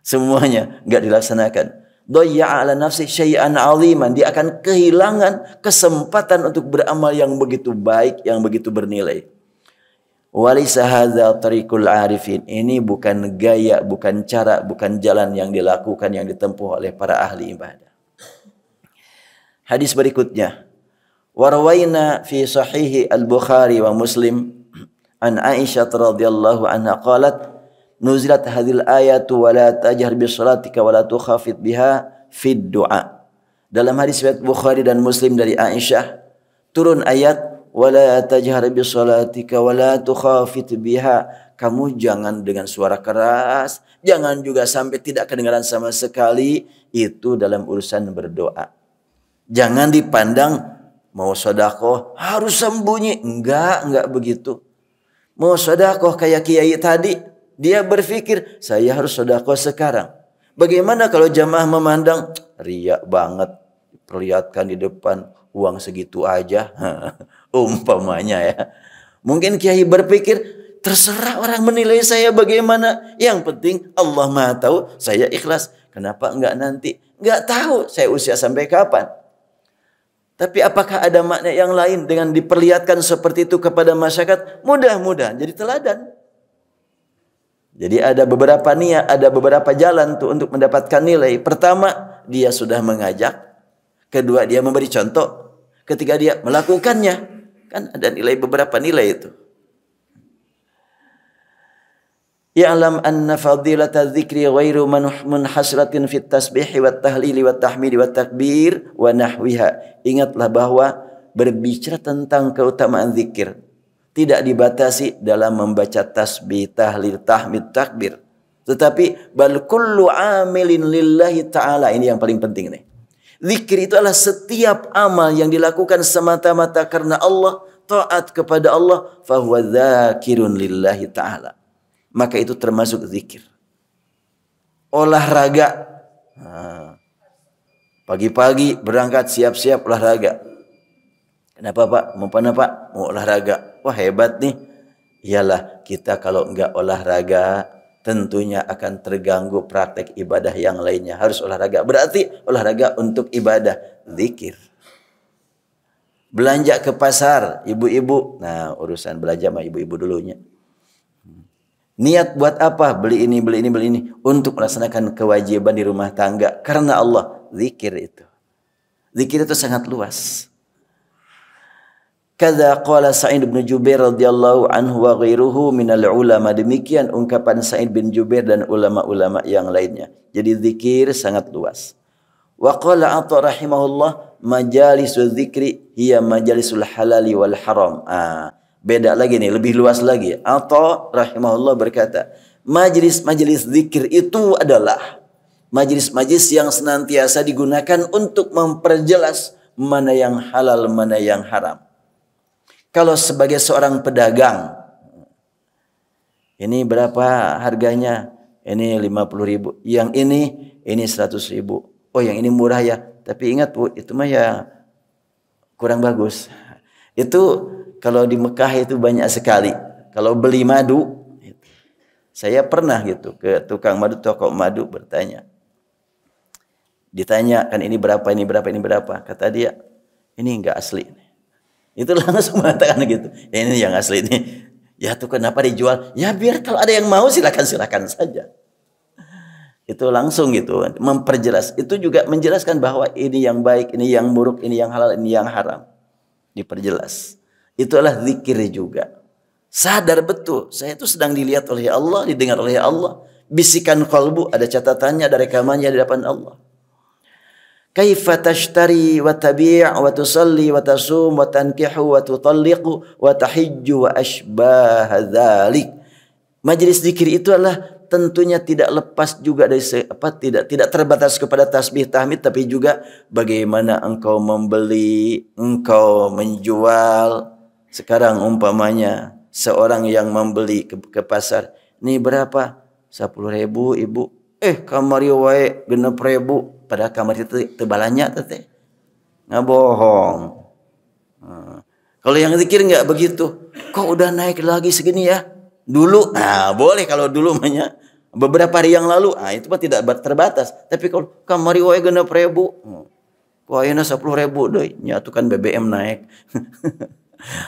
Semuanya enggak dilaksanakan. Dhayya'a 'ala nafsi syai'an 'aziman. Dia akan kehilangan kesempatan untuk beramal yang begitu baik, yang begitu bernilai. Walaysa hadza tariqul 'arifin. Ini bukan gaya, bukan cara, bukan jalan yang dilakukan, yang ditempuh oleh para ahli ibadah. Hadis berikutnya. Warwaina fi sahihi al-Bukhari wa Muslim an Aisyah radhiyallahu anha qalat nuzilat hadhil ayatu wa la tajhar bi salatika wa la tukhafit biha fid du'a. Dalam hadis riwayat Bukhari dan Muslim dari Aisyah turun ayat wa la tajhar bi salatika wa la tukhafit biha. Kamu jangan dengan suara keras, jangan juga sampai tidak kedengaran sama sekali, itu dalam urusan berdoa. Jangan dipandang mau sedekah harus sembunyi, enggak begitu. Mau sedekah kayak kiai tadi, dia berpikir, saya harus sedekah sekarang. Bagaimana kalau jamaah memandang, riya banget, perlihatkan di depan, uang segitu aja. Umpamanya ya. Mungkin kiai berpikir, terserah orang menilai saya bagaimana. Yang penting Allah Maha tahu, saya ikhlas. Kenapa enggak nanti? Enggak tahu saya usia sampai kapan. Tapi apakah ada makna yang lain dengan diperlihatkan seperti itu kepada masyarakat? Mudah-mudahan jadi teladan. Jadi ada beberapa niat, ada beberapa jalan tuh untuk mendapatkan nilai. Pertama, dia sudah mengajak. Kedua, dia memberi contoh. Ketiga, dia melakukannya. Kan ada nilai, beberapa nilai itu. Ya'lam anna fadilata dzikri ghairu munhasratin fit tasbih wa tahlili wa tahmid wa takbir wa nahwiha. Ingatlah bahwa berbicara tentang keutamaan zikir tidak dibatasi dalam membaca tasbih, tahlil, tahmid, takbir. Tetapi bal kullu amilin lillahi ta'ala. Ini yang paling penting nih. Zikir itu adalah setiap amal yang dilakukan semata-mata karena Allah, taat kepada Allah, fahuwa dzakirun lillahi ta'ala. Maka itu termasuk zikir. Olahraga. Pagi-pagi berangkat siap-siap olahraga. Kenapa Pak? Mau mana Pak? Mau olahraga. Wah hebat nih. Iyalah kita kalau enggak olahraga tentunya akan terganggu praktek ibadah yang lainnya. Harus olahraga. Berarti olahraga untuk ibadah. Zikir. Belanja ke pasar. Ibu-ibu. Nah urusan belanja sama ibu-ibu dulunya. Niat buat apa? Beli ini, beli ini, beli ini. Untuk melaksanakan kewajiban di rumah tangga. Karena Allah. Zikir itu. Zikir itu sangat luas. Kadza qala Sa'id bin Jubair radhiyallahu anhu wa ghairuhu minal ulama. Demikian ungkapan Sa'id bin Jubair dan ulama-ulama yang lainnya. Jadi zikir sangat luas. Wa qala Atha rahimahullah majalisul zikri hiya majalisul halali wal haram. Beda lagi nih, lebih luas lagi. Atha rahimahullah berkata, majlis-majlis zikir itu adalah majlis-majlis yang senantiasa digunakan untuk memperjelas mana yang halal, mana yang haram. Kalau sebagai seorang pedagang, ini berapa harganya? Ini 50.000. Yang ini 100.000. Oh, yang ini murah ya. Tapi ingat Bu, itu mah ya kurang bagus. Itu kalau di Mekah itu banyak sekali. Kalau beli madu, saya pernah gitu ke tukang madu, toko madu bertanya. Ditanya kan ini berapa, ini berapa, ini berapa. Kata dia, ini enggak asli. Itu langsung mengatakan gitu. Ini yang asli ini. Ya tuh kenapa dijual? Ya biar kalau ada yang mau silakan saja. Itu langsung gitu memperjelas. Itu juga menjelaskan bahwa ini yang baik, ini yang buruk, ini yang halal, ini yang haram. Diperjelas. Itulah zikir juga. Sadar betul, saya itu sedang dilihat oleh Allah, didengar oleh Allah. Bisikan qalbu, ada catatannya, ada rekamannya di depan Allah. Kaifa tashtari wa tabi' wa tusalli wa tasum wa tankihu wa tutalliqu wa tahijju wa ashbah dzalik. Majelis zikir itu adalah tentunya tidak lepas juga dari tidak terbatas kepada tasbih tahmid, tapi juga bagaimana engkau membeli, engkau menjual. Sekarang umpamanya seorang yang membeli ke pasar, ini berapa? 10.000 ibu. Kamari wae 6.000. Padahal kamar itu tebalannya teh. Nggak bohong. Kalau yang zikir nggak begitu. Kok udah naik lagi segini ya? Dulu, boleh kalau dulu beberapa hari yang lalu, itu mah tidak terbatas. Tapi kalau kamari wae 6.000, kok ayeuna 10.000 deui, nya atuh kan BBM naik.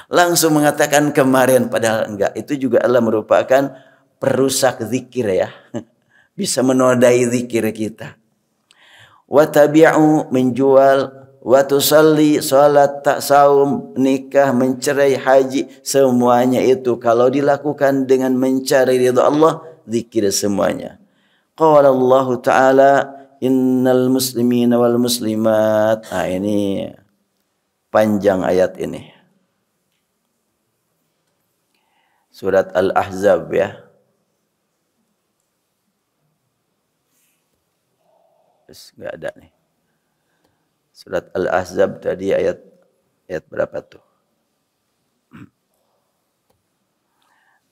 Langsung mengatakan kemarin, padahal enggak. Itu juga adalah merupakan perusak zikir ya. Bisa menodai zikir kita. Wa tabi'u, menjual, wa tusalli, salat, tak saum, nikah, mencerai, haji, semuanya itu kalau dilakukan dengan mencari ridha Allah, zikir semuanya. Qala Allah Ta'ala, innal muslimina wal muslimat. Ini panjang ayat ini. Surat Al-Ahzab ya. Terus enggak ada nih. Surat Al-Ahzab tadi ayat berapa tuh?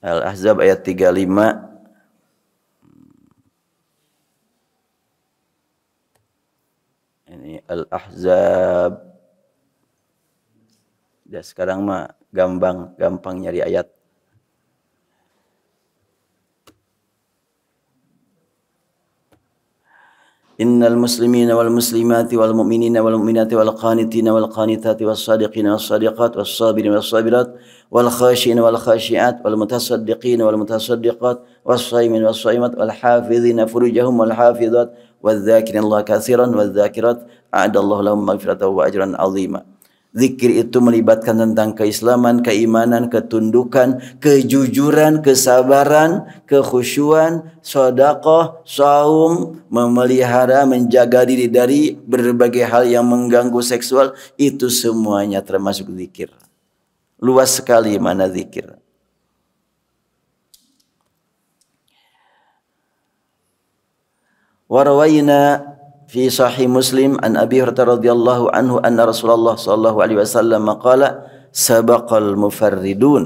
Al-Ahzab ayat 35. Ini Al-Ahzab. Ya sekarang mah gampang nyari ayat. Innal muslimina wal muslimati wal mu'minina wal mu'minati wal qanitina wal qanitati was sadiqina was sadiqat was sabirina was sabirat wal khashina wal khashiat wal mutasaddiqina wal mutasaddiqat was shaimina was shaimat wal hafizina furujahum wal hafizat wal dzakirina Allah katsiran wal dzakirat a'adallahu lahum maghfiratan wa ajran 'azima. Zikir itu melibatkan tentang keislaman, keimanan, ketundukan, kejujuran, kesabaran, kekhusyuan, sedekah, saum, memelihara, menjaga diri dari berbagai hal yang mengganggu seksual. Itu semuanya termasuk zikir. Luas sekali mana zikir. Warawayna في صحيح مسلم عن أبي هريرة رضي الله عنه أن رسول الله صلى الله عليه وسلم قال سبق المفردون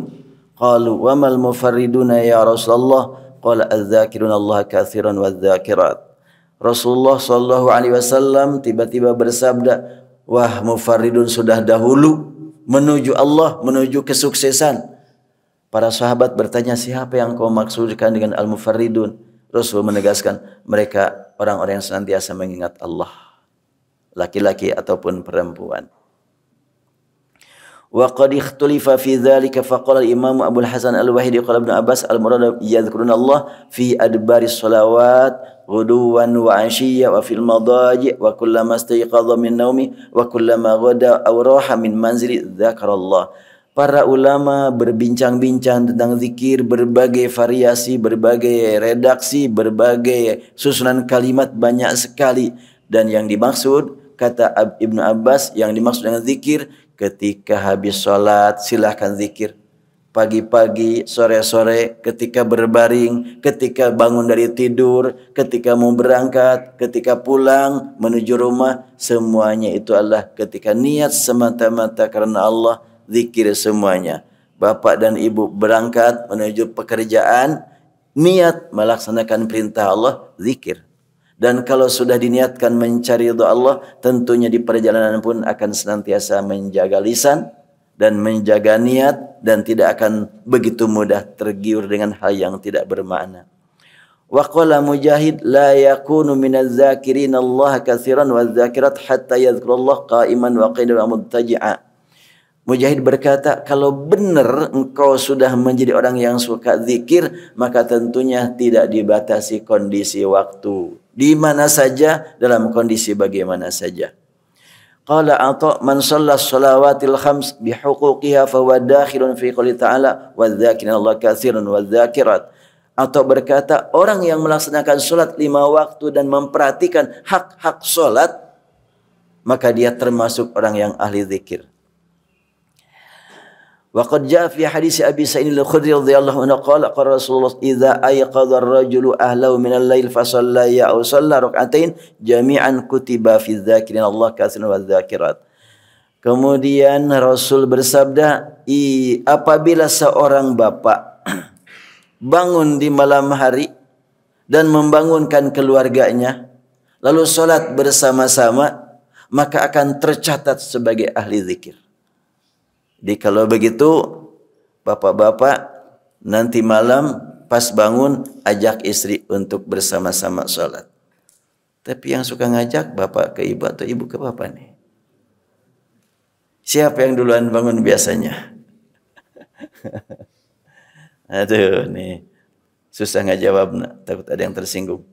قالوا وما المفردون يا رسول الله قال الذاكرون الله كثيرا والذاكرات. Rasulullah sallallahu alaihi wasallam tiba-tiba bersabda, wah mufarridun sudah dahulu menuju Allah, menuju kesuksesan. Para sahabat bertanya, siapa yang kau maksudkan dengan al-mufarridun? Rasul menegaskan, mereka orang-orang yang senantiasa mengingat Allah, laki-laki ataupun perempuan. Wa qad ikhtulifa fi dzalika faqala al-Imam Abu al-Hasan al-Wahidi qala Ibnu Abbas al-murad yadhkuruna Allah fi adbari shalawat ghuduwan wa 'ashiyya wa fil madaji wa kullama istayqadha min naumi wa kullama ghada aw raha min manzili dzakarallah. Para ulama berbincang-bincang tentang zikir, berbagai variasi, berbagai redaksi, berbagai susunan kalimat banyak sekali. Dan yang dimaksud, kata Ibnu Abbas, yang dimaksud dengan zikir, ketika habis sholat silahkan zikir. Pagi-pagi, sore-sore, ketika berbaring, ketika bangun dari tidur, ketika mau berangkat, ketika pulang, menuju rumah, semuanya itu adalah ketika niat semata-mata karena Allah, zikir semuanya. Bapak dan ibu berangkat menuju pekerjaan, niat melaksanakan perintah Allah, zikir. Dan kalau sudah diniatkan mencari ridha Allah, tentunya di perjalanan pun akan senantiasa menjaga lisan dan menjaga niat dan tidak akan begitu mudah tergiur dengan hal yang tidak bermakna. Wa qala Mujahid la yakunu minaz zakirin Allah katsiran waz zakirat hatta yadhkurallah qa'iman wa qidan wa mudtaji'a. Mujahid berkata, kalau benar engkau sudah menjadi orang yang suka zikir, maka tentunya tidak dibatasi kondisi waktu. Di mana saja, dalam kondisi bagaimana saja. Qala Atha man shalla shalawatil khams bihuquqiha fa huwa dakhilun fi qouli ta'ala wadz-dzakirina Allah katsiran wadz-dzakirat. Atha berkata, orang yang melaksanakan salat 5 waktu dan memperhatikan hak-hak salat, maka dia termasuk orang yang ahli zikir. Wa qad jaa fi hadis Abi Sa'id al-Khudri radhiyallahu anhu qala qala Rasulullah idza ayqadha ar-rajulu ahlahu min al-lail fa shalla aw shalla rak'atain jami'an kutiba fi dzakirin Allah katsiran wa dzakirat. Kemudian Rasul bersabda, apabila seorang bapak bangun di malam hari dan membangunkan keluarganya lalu salat bersama-sama, maka akan tercatat sebagai ahli zikir. Jadi kalau begitu, bapak-bapak nanti malam pas bangun ajak istri untuk bersama-sama sholat. Tapi yang suka ngajak bapak ke ibu atau ibu ke bapak nih? Siapa yang duluan bangun biasanya? Aduh nih, susah nggak jawab, takut ada yang tersinggung.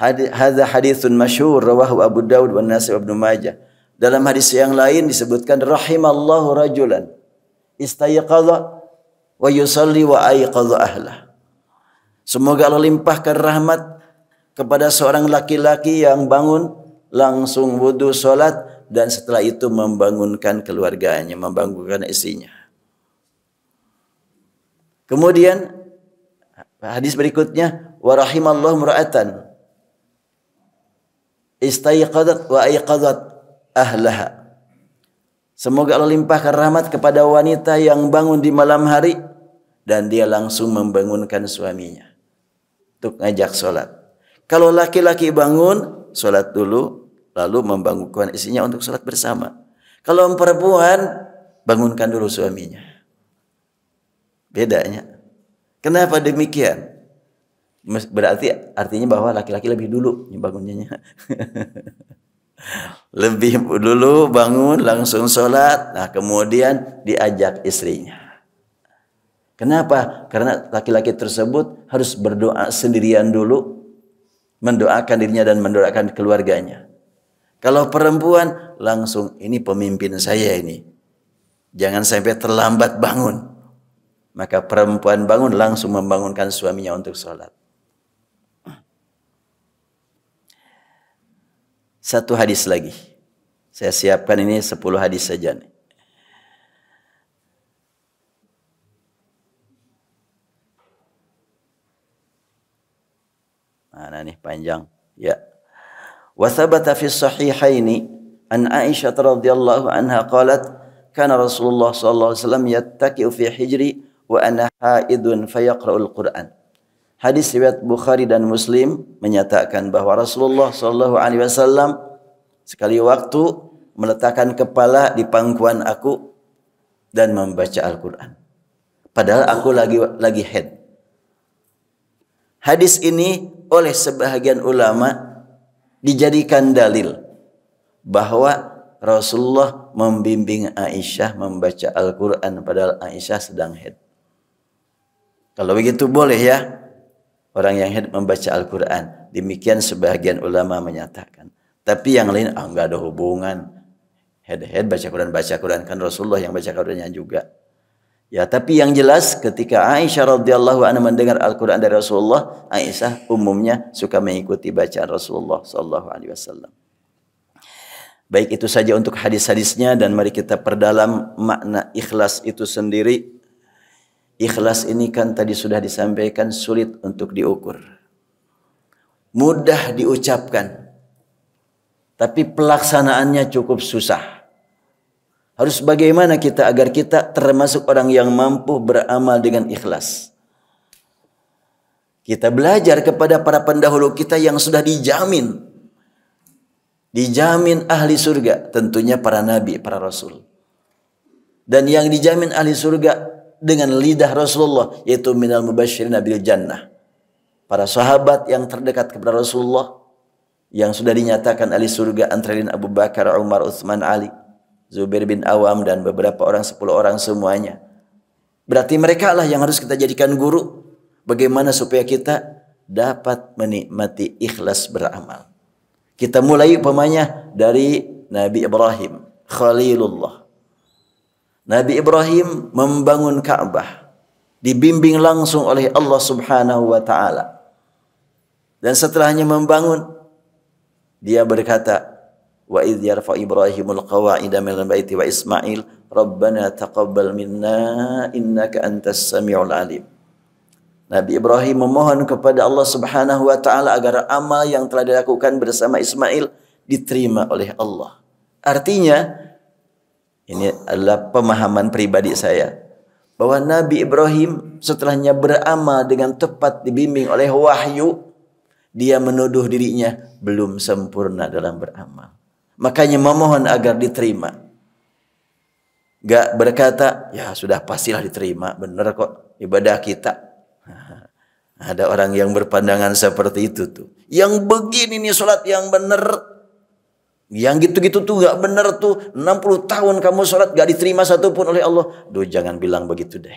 Hadza haditsun masyhur rawahu Abu Dawud wa Nasai wa Ibnu Majah. Dalam hadis yang lain disebutkan rahimallahu rajulan istayqadha wa yusalli wa ayqadha ahlah. Semoga Allah limpahkan rahmat kepada seorang laki-laki yang bangun langsung wudu salat dan setelah itu membangunkan keluarganya, membangunkan istrinya. Kemudian hadis berikutnya wa rahimallahu mura'atan istayqadat wa ayqadat ahlaha. Semoga Allah limpahkan rahmat kepada wanita yang bangun di malam hari dan dia langsung membangunkan suaminya untuk ngajak sholat. Kalau laki-laki bangun, sholat dulu, lalu membangunkan istrinya untuk sholat bersama. Kalau perempuan, bangunkan dulu suaminya. Bedanya. Kenapa demikian? Berarti artinya bahwa laki-laki lebih dulu bangunnya. Lebih dulu bangun, langsung sholat, nah kemudian diajak istrinya. Kenapa? Karena laki-laki tersebut harus berdoa sendirian dulu, mendoakan dirinya dan mendoakan keluarganya. Kalau perempuan langsung, ini pemimpin saya ini, jangan sampai terlambat bangun. Maka perempuan bangun langsung membangunkan suaminya untuk sholat. Satu hadis lagi. Saya siapkan ini 10 hadis saja nih. Mana nih panjang? Ya. Wa thabata fi sahihaini an Aisyah radhiyallahu anha qalat kana Rasulullah sallallahu alaihi wasallam yattaqi'u fi hijri wa ana haidun fayaqra'ul Qur'an. Hadis riwayat Bukhari dan Muslim menyatakan bahwa Rasulullah sallallahu alaihi wasallam sekali waktu meletakkan kepala di pangkuan aku dan membaca Al-Qur'an. Padahal aku lagi haid. Hadis ini oleh sebahagian ulama dijadikan dalil bahwa Rasulullah membimbing Aisyah membaca Al-Quran padahal Aisyah sedang haid. Kalau begitu boleh ya orang yang haid membaca Al-Quran. Demikian sebahagian ulama menyatakan. Tapi yang lain enggak ada hubungan. Haid baca Quran kan Rasulullah yang baca Qurannya juga. Ya, tapi yang jelas ketika Aisyah radhiyallahu anha mendengar Al-Quran dari Rasulullah, Aisyah umumnya suka mengikuti bacaan Rasulullah sallallahu alaihi wasallam. Baik, itu saja untuk hadis-hadisnya dan mari kita perdalam makna ikhlas itu sendiri. Ikhlas ini kan tadi sudah disampaikan sulit untuk diukur. Mudah diucapkan. Tapi pelaksanaannya cukup susah. Harus bagaimana kita agar kita termasuk orang yang mampu beramal dengan ikhlas. Kita belajar kepada para pendahulu kita yang sudah dijamin. Dijamin ahli surga. Tentunya para nabi, para rasul. Dan yang dijamin ahli surga dengan lidah Rasulullah. Yaitu minal mubasyirin bil jannah. Para sahabat yang terdekat kepada Rasulullah. Yang sudah dinyatakan ahli surga antara lain Abu Bakar, Umar, Utsman, Ali. Zubair bin Awam dan beberapa orang, 10 orang semuanya. Berarti mereka lah yang harus kita jadikan guru. Bagaimana supaya kita dapat menikmati ikhlas beramal. Kita mulai umpamanya dari Nabi Ibrahim, Khalilullah. Nabi Ibrahim membangun Ka'bah. Dibimbing langsung oleh Allah subhanahu wa ta'ala. Dan setelahnya membangun, dia berkata, wa idh yarfa Ibrahimul qawa'ida minal baiti wa Ismail Rabbana taqabbal minna innaka antas sami'ul alim. Nabi Ibrahim memohon kepada Allah Subhanahu wa taala agar amal yang telah dilakukan bersama Ismail diterima oleh Allah. Artinya ini adalah pemahaman pribadi saya bahwa Nabi Ibrahim setelahnya beramal dengan tepat dibimbing oleh wahyu, dia menuduh dirinya belum sempurna dalam beramal. Makanya memohon agar diterima. Gak berkata, ya sudah pastilah diterima, bener kok ibadah kita. Ada orang yang berpandangan seperti itu tuh. Yang begini nih sholat yang bener. Yang gitu-gitu tuh gak bener tuh. 60 tahun kamu sholat gak diterima satupun oleh Allah. Duh, jangan bilang begitu deh.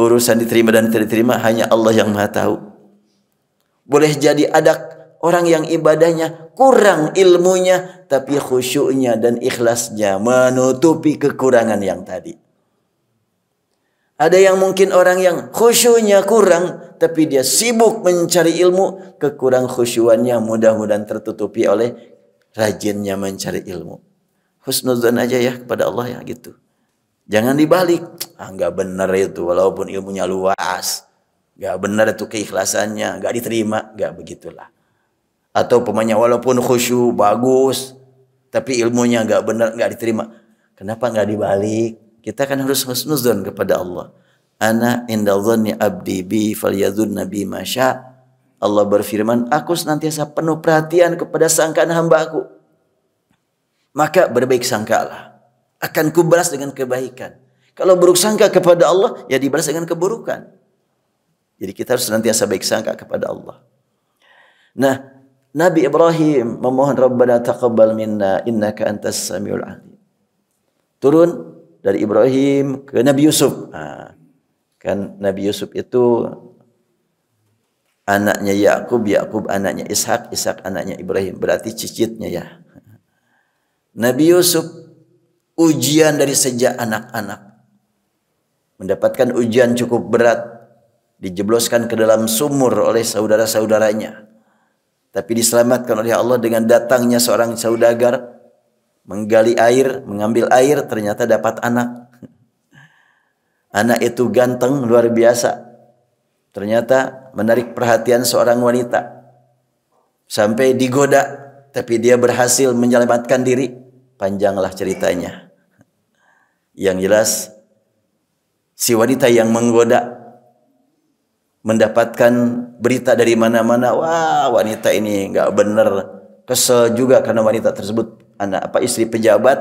Urusan diterima dan tidak diterima hanya Allah yang Maha tahu. Boleh jadi ada orang yang ibadahnya kurang ilmunya, tapi khusyuknya dan ikhlasnya menutupi kekurangan yang tadi. Ada yang mungkin orang yang khusyuknya kurang, tapi dia sibuk mencari ilmu, kekurang khusyuannya mudah-mudahan tertutupi oleh rajinnya mencari ilmu. Husnuzan aja ya kepada Allah ya gitu. Jangan dibalik. Nggak benar itu walaupun ilmunya luas. Nggak benar itu keikhlasannya, nggak diterima, nggak begitulah. Atau pemainnya walaupun khusyuk bagus, tapi ilmunya nggak benar, nggak diterima. Kenapa nggak dibalik? Kita kan harus husnuzan kepada Allah. Ana inda dhanni abdi bi falyadhunna bi ma syaa. Allah berfirman, aku senantiasa penuh perhatian kepada sangkaan hamba-Ku. Maka berbaik sangkalah. Akan kubalas dengan kebaikan. Kalau buruk sangka kepada Allah, ya dibalas dengan keburukan. Jadi kita harus senantiasa baik sangka kepada Allah. Nah, Nabi Ibrahim memohon Rabbana taqabbal minna innaka antas samiul alim. Turun dari Ibrahim ke Nabi Yusuf. Kan Nabi Yusuf itu anaknya Yakub, Yakub anaknya Ishak, Ishak anaknya Ibrahim. Berarti cicitnya ya. Nabi Yusuf ujian dari sejak anak-anak. Mendapatkan ujian cukup berat. Dijebloskan ke dalam sumur oleh saudara-saudaranya. Tapi diselamatkan oleh Allah dengan datangnya seorang saudagar. Menggali air, mengambil air, ternyata dapat anak. Anak itu ganteng, luar biasa. Ternyata menarik perhatian seorang wanita. Sampai digoda, tapi dia berhasil menyelamatkan diri. Panjanglah ceritanya. Yang jelas, si wanita yang menggoda mendapatkan berita dari mana-mana. Wah, wanita ini nggak benar. Kesel juga karena wanita tersebut istri pejabat.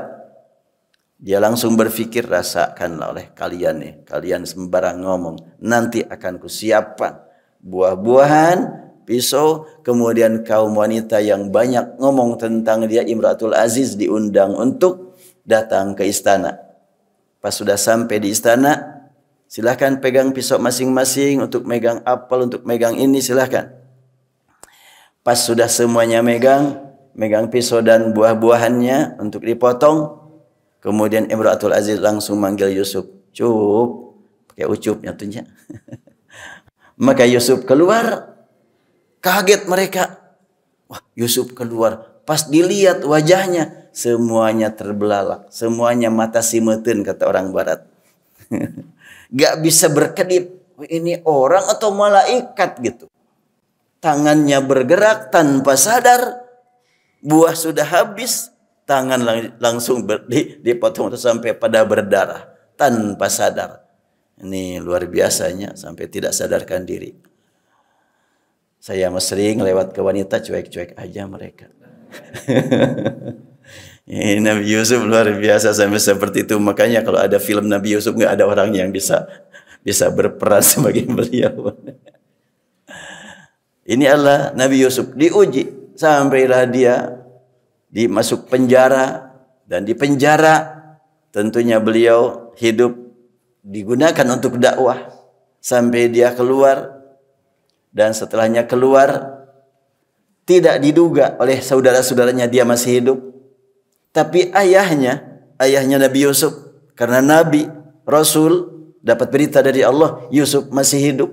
Dia langsung berpikir, rasakanlah oleh kalian nih, kalian sembarang ngomong, nanti akan kusiapkan buah-buahan, pisau, kemudian kaum wanita yang banyak ngomong tentang dia, Imratul Aziz, diundang untuk datang ke istana. Pas sudah sampai di istana, silahkan pegang pisau masing-masing, untuk megang apel, untuk megang ini silahkan. Pas sudah semuanya megang pisau dan buah-buahannya untuk dipotong. Kemudian Imratul Aziz langsung manggil Yusuf. Cup, pakai ucupnya tuhnya. Maka Yusuf keluar. Kaget mereka. Wah, Yusuf keluar. Pas dilihat wajahnya, semuanya terbelalak. Semuanya mata simeun kata orang barat. Gak bisa berkedip. Ini orang atau malaikat gitu. Tangannya bergerak tanpa sadar. Buah sudah habis. Tangan langsung dipotong sampai pada berdarah. Tanpa sadar. Ini luar biasanya. Sampai tidak sadarkan diri. Saya sering lewat ke wanita, cuek-cuek aja mereka. Ini Nabi Yusuf luar biasa sampai seperti itu. Makanya kalau ada film Nabi Yusuf, nggak ada orang yang bisa berperan sebagai beliau. Ini adalah Nabi Yusuf diuji sampailah dia dimasuk penjara, dan di penjara tentunya beliau hidup digunakan untuk dakwah sampai dia keluar. Dan setelahnya keluar, tidak diduga oleh saudara-saudaranya dia masih hidup. Tapi ayahnya Nabi Yusuf, karena Nabi, Rasul, dapat berita dari Allah, Yusuf masih hidup.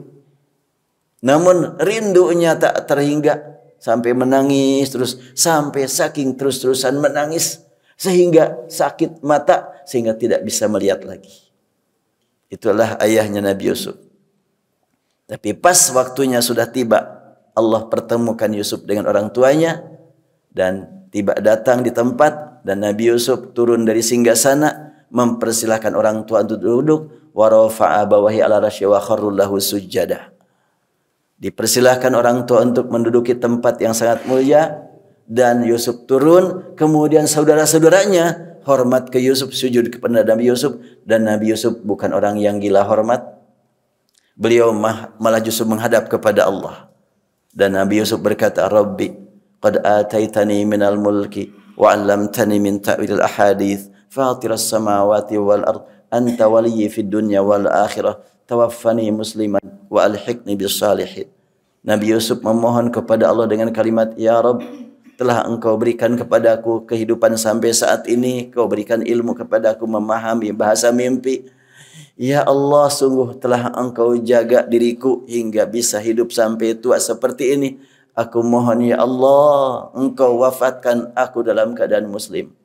Namun rindunya tak terhingga. Sampai menangis terus, sampai saking terus-terusan menangis sehingga sakit mata, sehingga tidak bisa melihat lagi. Itulah ayahnya Nabi Yusuf. Tapi pas waktunya sudah tiba, Allah pertemukan Yusuf dengan orang tuanya, dan tiba datang di tempat, dan Nabi Yusuf turun dari singgasana, mempersilahkan orang tua untuk duduk, wa rafa'a abawahi ala rasyi wa kharru lahu sujjadah. Dipersilahkan orang tua untuk menduduki tempat yang sangat mulia, dan Yusuf turun, kemudian saudara-saudaranya hormat ke Yusuf, sujud kepada Nabi Yusuf, dan Nabi Yusuf bukan orang yang gila hormat. Beliau malah justru menghadap kepada Allah. Dan Nabi Yusuf berkata, Rabbi, qad ataitani minal mulki, wa 'allamtani min ta'wilil ahadith, fatiras samawati wal ard, anta waliyyi fid dunya wal akhirah, tawaffani musliman, wa alhiqni bis salihin. Nabi Yusuf memohon kepada Allah dengan kalimat, Ya Rabb, telah engkau berikan kepadaku kehidupan sampai saat ini, kau berikan ilmu kepadaku memahami bahasa mimpi. Ya Allah, sungguh telah engkau jaga diriku hingga bisa hidup sampai tua seperti ini. Aku mohon ya Allah, engkau wafatkan aku dalam keadaan muslim.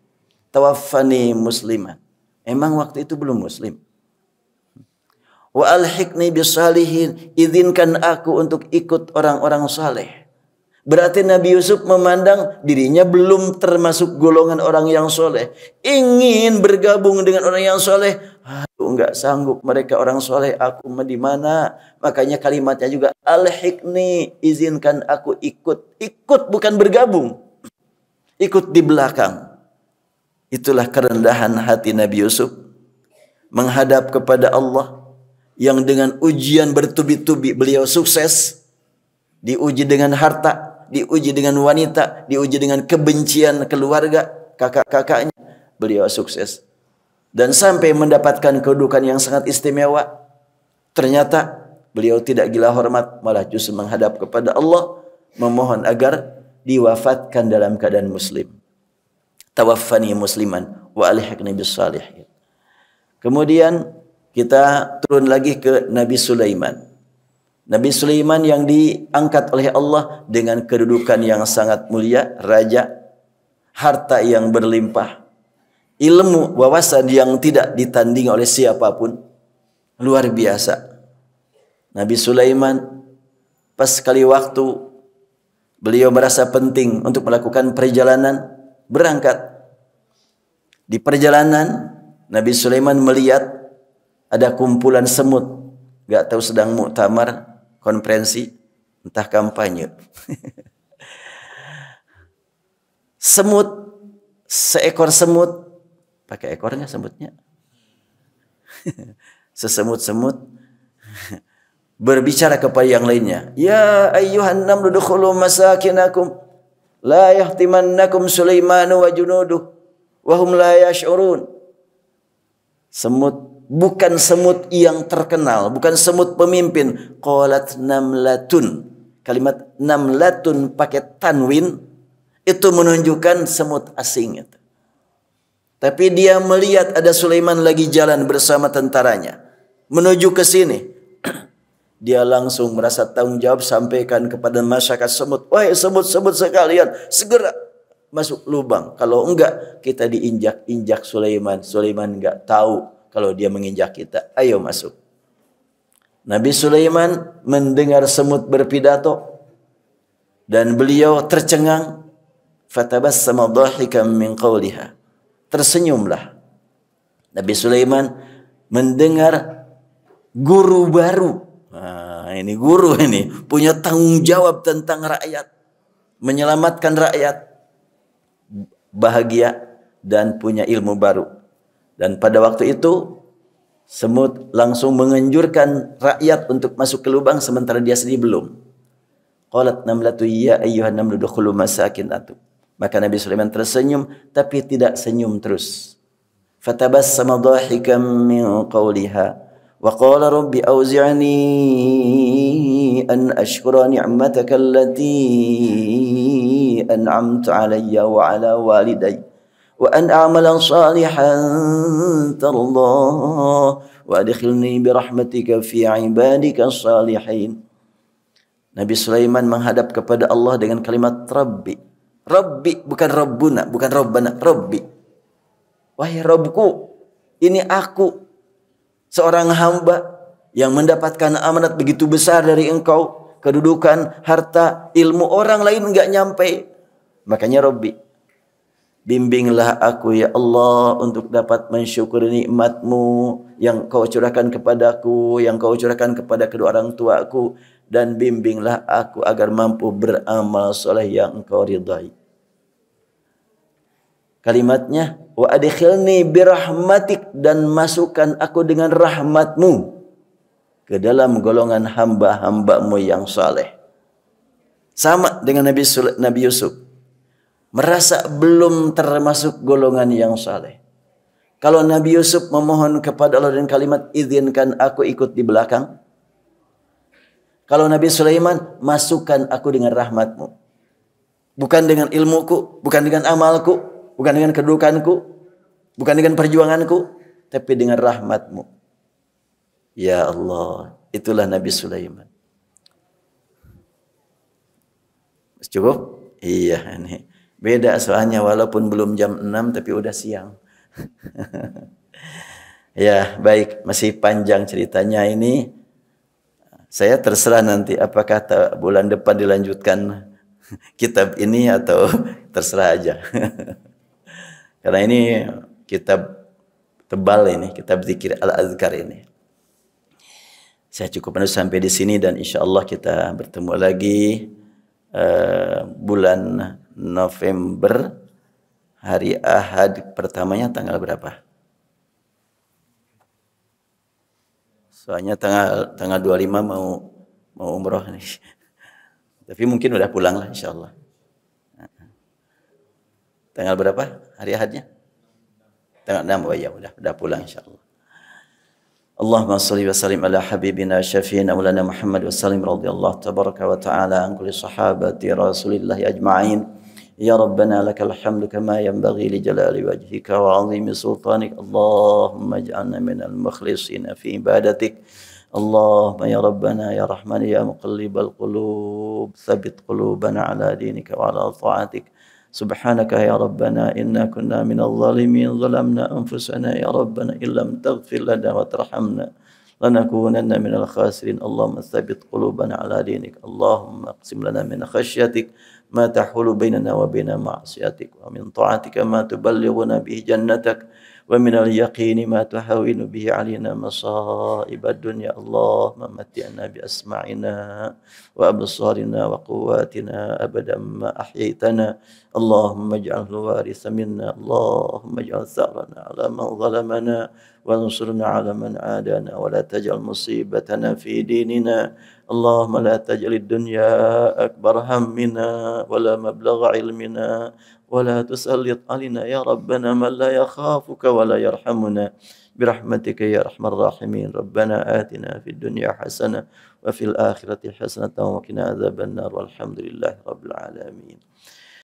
Tawaffani musliman. Emang waktu itu belum muslim. Wa alhiqni bisalihin, izinkan aku untuk ikut orang-orang saleh. Berarti Nabi Yusuf memandang dirinya belum termasuk golongan orang yang soleh. Ingin bergabung dengan orang yang soleh. Aduh, enggak sanggup mereka orang soleh. Aku di mana? Makanya kalimatnya juga alhiqni, izinkan aku ikut. Ikut bukan bergabung. Ikut di belakang. Itulah kerendahan hati Nabi Yusuf menghadap kepada Allah yang dengan ujian bertubi-tubi beliau sukses. Diuji dengan harta, diuji dengan wanita, diuji dengan kebencian keluarga, kakak-kakaknya. Beliau sukses. Dan sampai mendapatkan kedudukan yang sangat istimewa. Ternyata beliau tidak gila hormat, malah justru menghadap kepada Allah, memohon agar diwafatkan dalam keadaan muslim. Tawaffani musliman wa alhiqni bis salihin. Kemudian kita turun lagi ke Nabi Sulaiman. Nabi Sulaiman yang diangkat oleh Allah dengan kedudukan yang sangat mulia, raja, harta yang berlimpah, ilmu, wawasan yang tidak ditandingi oleh siapapun, luar biasa. Nabi Sulaiman pas sekali waktu beliau merasa penting untuk melakukan perjalanan, berangkat. Di perjalanan Nabi Sulaiman melihat ada kumpulan semut, gak tahu sedang muktamar, konferensi, entah kampanye. Semut, seekor semut, pakai ekornya semutnya. Sesemut-semut berbicara kepada yang lainnya. Ya ayyuhan namlu dukhulu masakinakum la yahtimannakum Sulaimanu wa junuduh wa hum la yash'urun. Semut, bukan semut yang terkenal, bukan semut pemimpin. Qalat namlatun. Kalimat namlatun pakai tanwin itu menunjukkan semut asing itu. Tapi dia melihat ada Sulaiman lagi jalan bersama tentaranya menuju ke sini. Dia langsung merasa tanggung jawab, sampaikan kepada masyarakat semut, wahai semut-semut sekalian, segera masuk lubang. Kalau enggak, kita diinjak-injak Sulaiman. Sulaiman enggak tahu kalau dia menginjak kita. Ayo masuk. Nabi Sulaiman mendengar semut berpidato dan beliau tercengang. Fatabassama dhahikan min qawliha. Tersenyumlah. Nabi Sulaiman mendengar guru baru. Nah, ini guru ini punya tanggung jawab tentang rakyat, menyelamatkan rakyat, bahagia dan punya ilmu baru. Dan pada waktu itu semut langsung menganjurkan rakyat untuk masuk ke lubang sementara dia sendiri belum. Qalat namlatu ya ayyuhan namlu dukhulu masakinakum. Maka Nabi Sulaiman tersenyum, tapi tidak senyum terus. Fatabassama dhahikan min qawliha wa qala rabbi auzi'ni an ashkura ni'mataka allati an'amta 'alayya wa 'ala walidayya wa an a'mala salihan tardah wa adkhilni bi rahmatika fi 'ibadika salihin. Nabi Sulaiman menghadap kepada Allah dengan kalimat Rabbi. Rabbi, bukan Rabbuna, bukan Rabbana, Rabbi. Wahai Rabbku, ini aku, seorang hamba yang mendapatkan amanat begitu besar dari engkau, kedudukan, harta, ilmu orang lain enggak nyampe. Makanya Rabbi, bimbinglah aku ya Allah untuk dapat mensyukuri nikmat-Mu yang kau curahkan kepadaku, yang kau curahkan kepada kedua orang tuaku, dan bimbinglah aku agar mampu beramal soleh yang engkau ridhai. Kalimatnya, wa adkhilni birahmatik, dan masukkan aku dengan rahmatmu ke dalam golongan hamba-hambamu yang saleh. Sama dengan Nabi Yusuf. Merasa belum termasuk golongan yang saleh. Kalau Nabi Yusuf memohon kepada Allah dengan kalimat, izinkan aku ikut di belakang. Kalau Nabi Sulaiman, masukkan aku dengan rahmatmu. Bukan dengan ilmuku, bukan dengan amalku, bukan dengan kedudukanku, bukan dengan perjuanganku, tapi dengan rahmatmu. Ya Allah, itulah Nabi Sulaiman. Cukup? Iya, ini beda soalnya, walaupun belum jam 6 tapi udah siang. Ya, baik, masih panjang ceritanya ini. Saya terserah nanti apakah bulan depan dilanjutkan kitab ini atau terserah aja. Karena ini kitab tebal ini, kitab zikir al-azkar ini. Saya cukup menulis sampai di sini, dan insya Allah kita bertemu lagi bulan November, hari Ahad pertamanya tanggal berapa? Soalnya tanggal 25 mau umroh nih. Tapi mungkin udah pulang lah insya Allah. Tanggal berapa hari Ahadnya? Tanggal 6. Oh ya, udah pulang insya Allah. Allahumma salli wa sallim ala habibina syafiina maulana Muhammad wa sallim radhiyallahu tabaraka wa ta'ala an kulli sahabati rasulillahi ajma'in. Ya Rabbana lakal hamdu kama yanbaghi li jalali wajhika wa 'azimi sultanik. Allahumma ij'alna minal mukhlishina fi ibadatik. Allahumma ya Rabbana ya Rahman ya muqallibal qulub, tsabbit qulubana ala dinika wa ala ta'atik. Subhanaka ya Rabbana inna kunna minal zalimin zalamna anfusana ya Rabbana illam taghfir lana wa tarhamna lanakunanna minal khasirin. Allahumma tsabbit qulubana ala dinik. Allahumma aqsim lana min khasyatik ma tahulu bainana wa baina ma'siyatik, wa min ta'atika ma tuballighuna bihi jannatak, wa min al-yaqini ma tuhawwinu bihi 'alaina masa'ibad dunya. Allahumma matti'na bi asma'ina wa absarina wa quwwatina abadan ma ahyaytana. Allahumma ij'alhu waritha minna. Allahumma ij'al tha'rana 'ala man zalamana وانصرنا على من عادانا ولا تجعل مصيبتنا في ديننا. اللهم لا تجعل الدنيا أكبر همنا ولا مبلغ علمنا ولا تسلط علينا يا ربنا من لا يخافك ولا يرحمنا برحمتك يا أرحم الراحمين. ربنا آتنا في الدنيا حسنة وفي الآخرة حسنة وقنا عذاب النار والحمد لله رب العالمين.